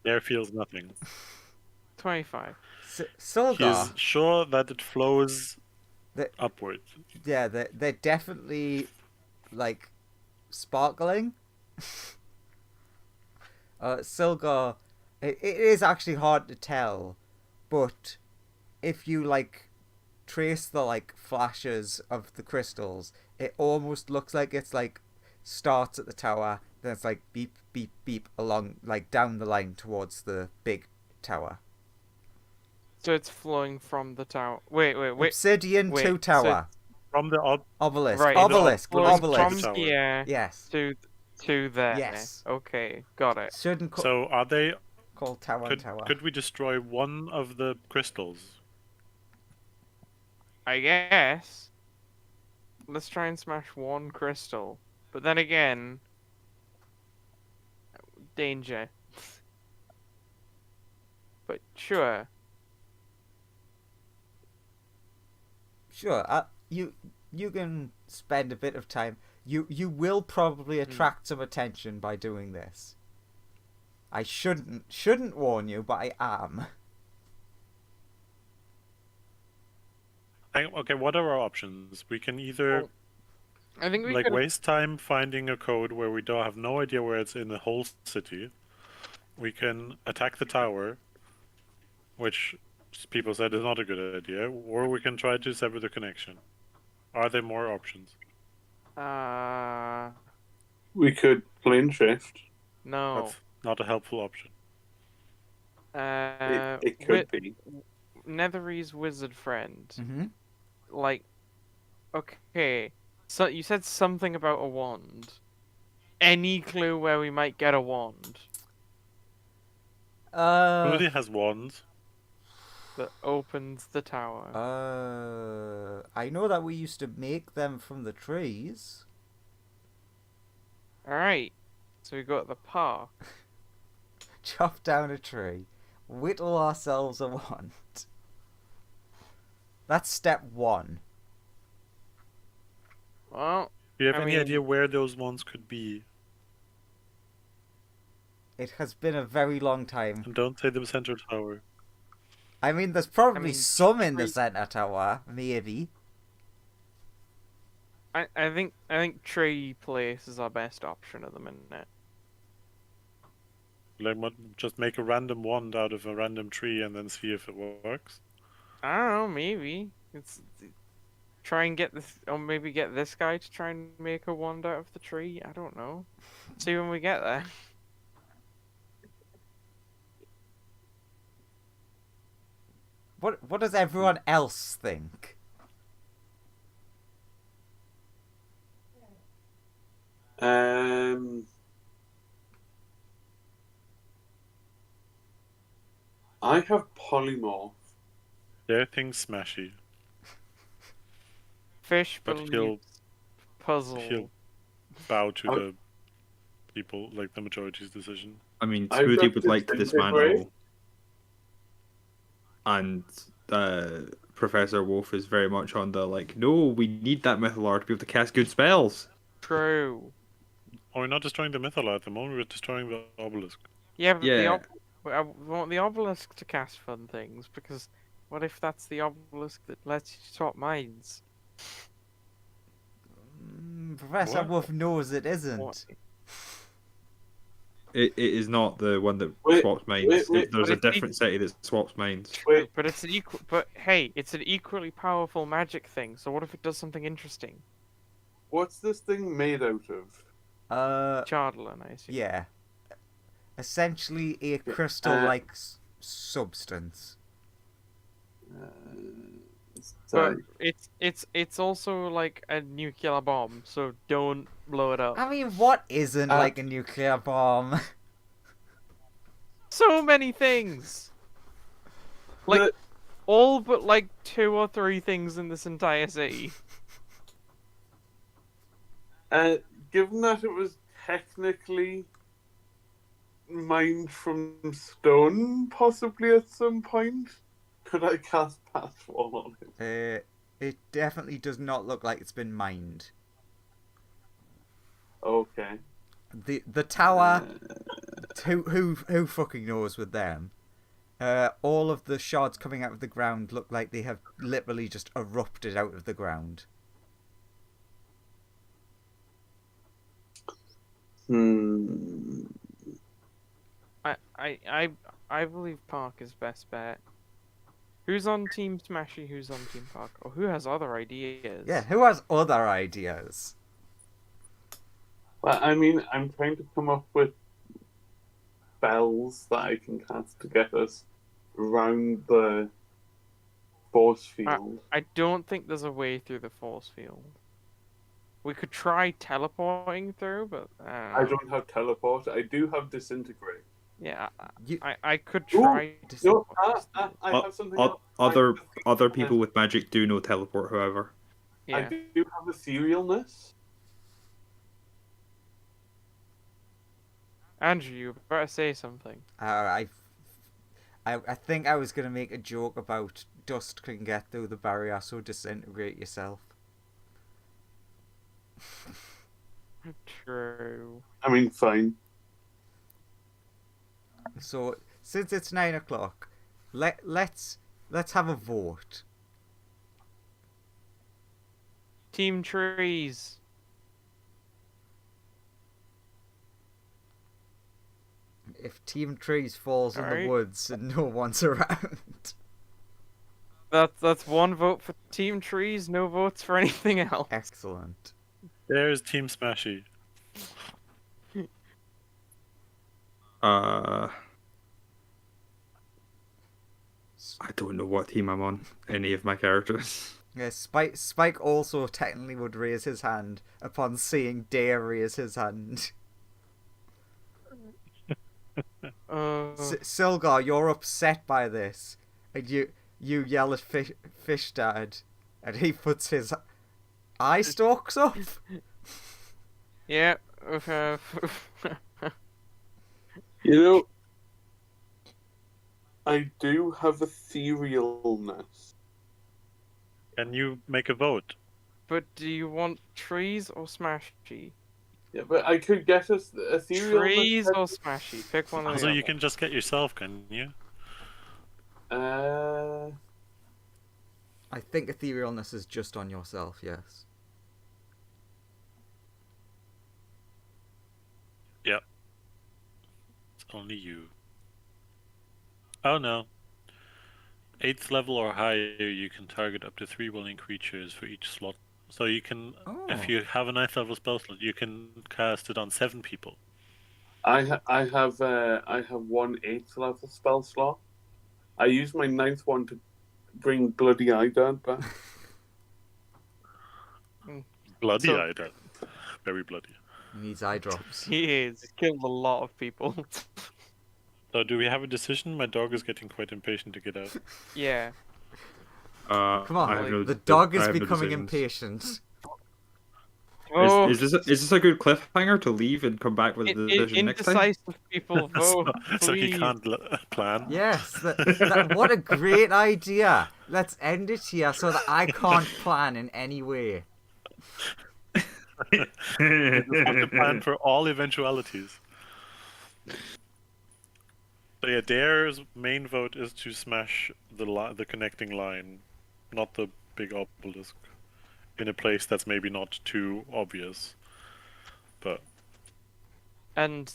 There feels nothing. 25. He Silgar. is sure that it flows The- upwards. Yeah, they're definitely like sparkling. Silgar, it is actually hard to tell, but if you like trace the like flashes of the crystals, it almost looks like it's like starts at the tower, then it's like beep beep beep along like down the line towards the big tower. So it's flowing from the tower. Wait. Obsidian wait, 2 so tower. From the Obelisk. Right, Obelisk. no, Flowing Obelisk. Obelisk. from Tower. here Yes. to there. Yes. Okay, got it. Shouldn't So are they? call tower and tower. Could we destroy one of the crystals? I guess. Let's try and smash one crystal. But then again, danger. But sure. Sure, you can spend a bit of time. You will probably attract some attention by doing this. I shouldn't warn you, but I am. Okay, what are our options? We can either Well, I think we like could. waste time finding a code where we don't have no idea where it's in the whole city. We can attack the tower, which people said is not a good idea, or we can try to sever the connection. Are there more options? We could plane shift. No. That's not a helpful option. It could be. Nethery's wizard friend. Mm-hmm. Like, okay. So you said something about a wand. Any clue where we might get a wand Smoothie has wands. that opens the tower? I know that we used to make them from the trees. Alright. So we go to the park. Chop down a tree, whittle ourselves a wand. That's step 1. Well, Do you have I any mean- idea where those wands could be? It has been a very long time. And don't say the center tower. I mean, there's probably mean, some in the tree- center tower, maybe. I think tree place is our best option at the minute. Like, just make a random wand out of a random tree and then see if it works. I don't know, maybe. Try and get this, or maybe get this guy to try and make a wand out of the tree. I don't know. See when we get there. What does everyone else think? I have polymorph. Their thing's smashy. Fish But believes puzzle. he'll bow to Oh. the people, like the majority's decision. I mean, I've Smoothie got would like to disintegrate. dismantle, and Professor Wolf is very much on the like, no, we need that Mythalar to be able to cast good spells. True. Oh, we're not destroying the Mythala at the moment, we're destroying the obelisk. Yeah, but Yeah. I want the obelisk to cast fun things, because what if that's the obelisk that lets you swap minds? Professor What? Wolf knows it isn't. What? It is not the one that Wait, swaps minds. wait, There's but a it's different city that swaps minds. Wait, But it's an equal. But hey, it's an equally powerful magic thing. So what if it does something interesting? what's this thing made out of? Chardlin, I assume. Yeah. Essentially a crystal-like substance. But Sorry. it's also like a nuclear bomb. So don't blow it up. I mean, what isn't like a nuclear bomb? So many things. Like The- all but like 2 or 3 things in this entire city. Given that it was technically mined from stone, possibly at some point, could I cast Pathwall on it? It definitely does not look like it's been mined. Okay. The tower, who fucking knows with them? All of the shards coming out of the ground look like they have literally just erupted out of the ground. I believe Park is best bet. Who's on Team Smashy? Who's on Team Park? Or who has other ideas? Yeah, who has other ideas? Well, I mean, I'm trying to come up with spells that I can cast to get us around the force field. I don't think there's a way through the force field. We could try teleporting through, but I don't have teleport. I do have disintegrate. Yeah, You- I could Ooh, try. No, teleport. I have something O- else. Other people with magic do know teleport, however. Yeah. I do have etherealness. Andrew, you better say something. I think I was gonna make a joke about dust can get through the barrier, so disintegrate yourself. True. I mean, fine. So since it's 9 o'clock, let's have a vote. Team trees. If Team Trees falls in the Alright. woods and no one's around. That's one vote for Team Trees, no votes for anything else. Excellent. There's Team Smashy. I don't know what team I'm on. Any of my characters. Yeah, Spike also technically would raise his hand upon seeing Dare raise his hand. Silgar, you're upset by this, and you yell at Fish Dad, and he puts his eye stalks up. Yeah. You know, I do have etherealness. Can you make a vote? But do you want trees or smashy? Yeah, but I could get a etherealness. Trees or smashy? Pick one of Also, the you other. can just get yourself, can you? I think etherealness is just on yourself, yes. It's only you. Oh no. 8th level or higher, you can target up to 3 willing creatures for each slot. So you can, if you have a 9th level spell slot, you can cast it on 7 people. I have one 8th level spell slot. I use my 9th one to bring Bloody Eye Dad back. Bloody So- eye, very bloody. He needs eye drops. He is. Killed a lot of people. So do we have a decision? My dog is getting quite impatient to get out. Yeah. Come on, I have no- the dog I is have no becoming decisions. impatient. Oh, Is this a good cliffhanger to leave and come back with a decision next time? indecisive people vote. So he please. can't plan. Yes, what a great idea. Let's end it here so that I can't plan in any way. You just have to plan for all eventualities. So yeah, Dare's main vote is to smash the connecting line, not the big obelisk, in a place that's maybe not too obvious. But And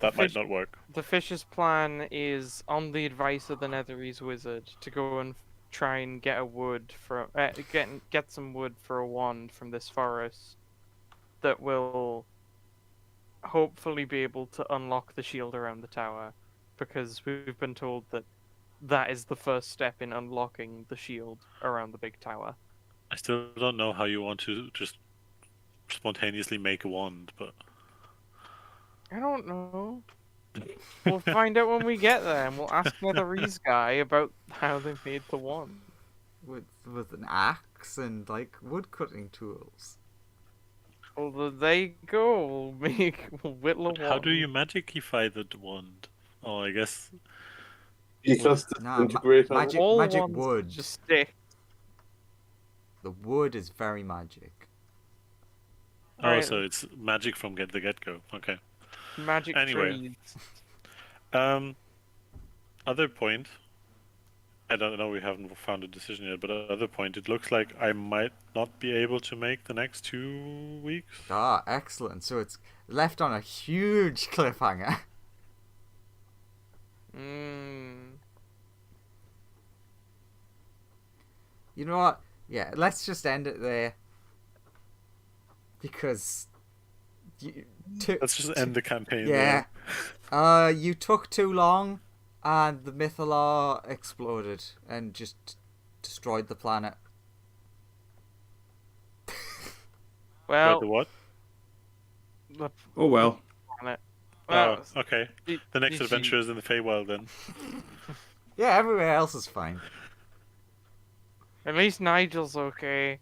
that might not work. The fish's plan is, on the advice of the Netherese wizard, to go and try and get a wood for get some wood for a wand from this forest that will hopefully be able to unlock the shield around the tower, because we've been told that that is the first step in unlocking the shield around the big tower. I still don't know how you want to just spontaneously make a wand, but I don't know. We'll find out when we get there, and we'll ask Netherese guy about how they made the wand. With an axe and like wood cutting tools. Well, there you go. We'll whittle a wand. how do you magicify the wand? Oh, I guess You just Nah, integrate on it. magic- All magic wands wood. just stick. The wood is very magic. Oh, Alright. so it's magic from the get-go. Okay. Magic Anyway. trees. Other point. I don't know. We haven't found a decision yet, but other point. It looks like I might not be able to make the next 2 weeks. Ah, excellent. So it's left on a huge cliffhanger. You know what? Yeah, let's just end it there. Because Let's just end the campaign. yeah. there. You took too long and the Mythalar exploded and just destroyed the planet. Well, Wait, the what? the Oh well. planet. Oh, Well, okay. The next adventure is in the Feywild then. Yeah, everywhere else is fine. at least Nigel's okay.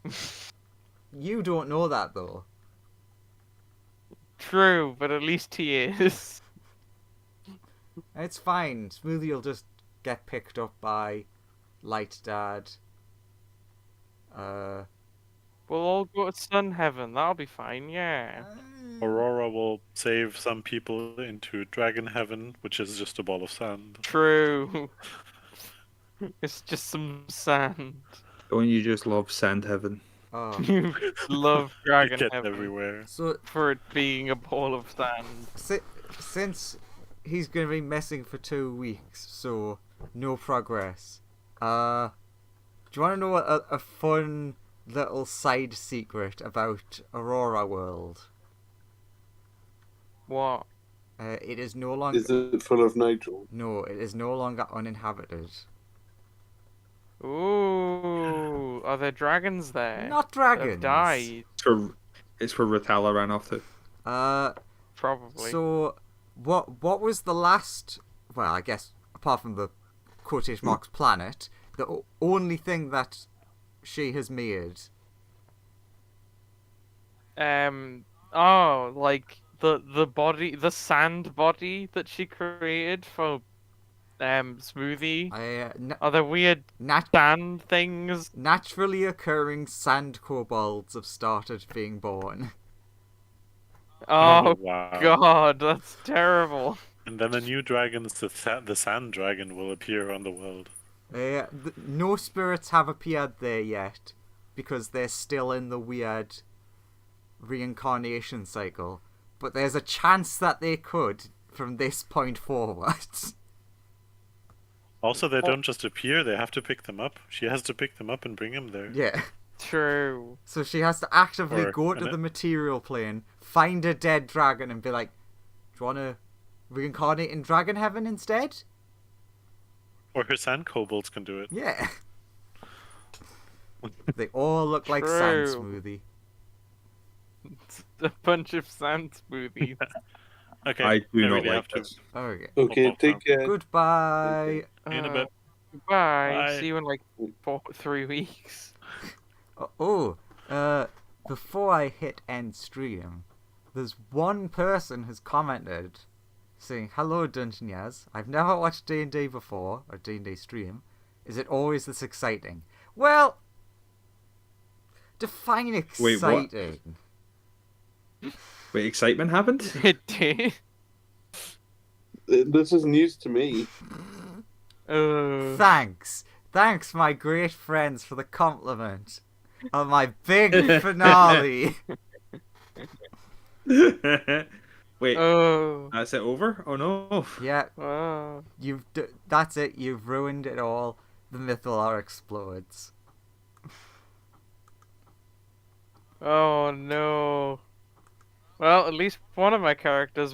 You don't know that though. True, but at least he is. It's fine. Smoothie will just get picked up by Light Dad. We'll all go to Sun Heaven. That'll be fine. Yeah. Aurora Aurora will save some people into Dragon Heaven, which is just a ball of sand. True. It's just some sand. Don't you just love Sand Heaven? Oh. You love Dragon Get Heaven everywhere. So for it being a ball of sand. since he's going to be missing for 2 weeks, so no progress. Do you want to know a fun little side secret about Aurora World? What? It is no longer. Is it full of Nigel? No, it is no longer uninhabited. Ooh, are there dragons there? Not that dragons. have died, It's where Ratala ran off to. probably. So, what was the last? Well, I guess apart from the quotation marks planet, the only thing that she has made. Oh, like the body, the sand body that she created for Smoothie. Are there weird sand things? Naturally occurring sand kobolds have started being born. Oh, wow. God, that's terrible. And then a new dragon, the Sand Dragon, will appear on the world. No spirits have appeared there yet, because they're still in the weird reincarnation cycle. But there's a chance that they could from this point forward. Also, they don't just appear, they have to pick them up. She has to pick them up and bring them there. Yeah. True. So she has to actively Or- go to and the it- material plane, find a dead dragon, and be like, "Do you want to reincarnate in Dragon Heaven instead?" Or her sand kobolds can do it. Yeah. They all look like sand True. smoothie. It's a bunch of sand smoothies. Okay, I do I not really like have to. this. Okay. Okay, Well, take care. Goodbye. In a bit. Bye. Bye. See you in like 3 weeks. Before I hit end stream, there's one person who's commented saying, "Hello, Dungeoneers. I've never watched D&D before, or D&D stream. Is it always this exciting?" Well, define Wait, what? exciting. Wait, excitement happened? It did. This is news to me. Thanks, my great friends, for the compliment on my big finale. Wait, Oh. that's it over? Oh no. Yeah, Oh. that's it. You've ruined it all. The Mythalar explodes. Oh no. Well, at least one of my characters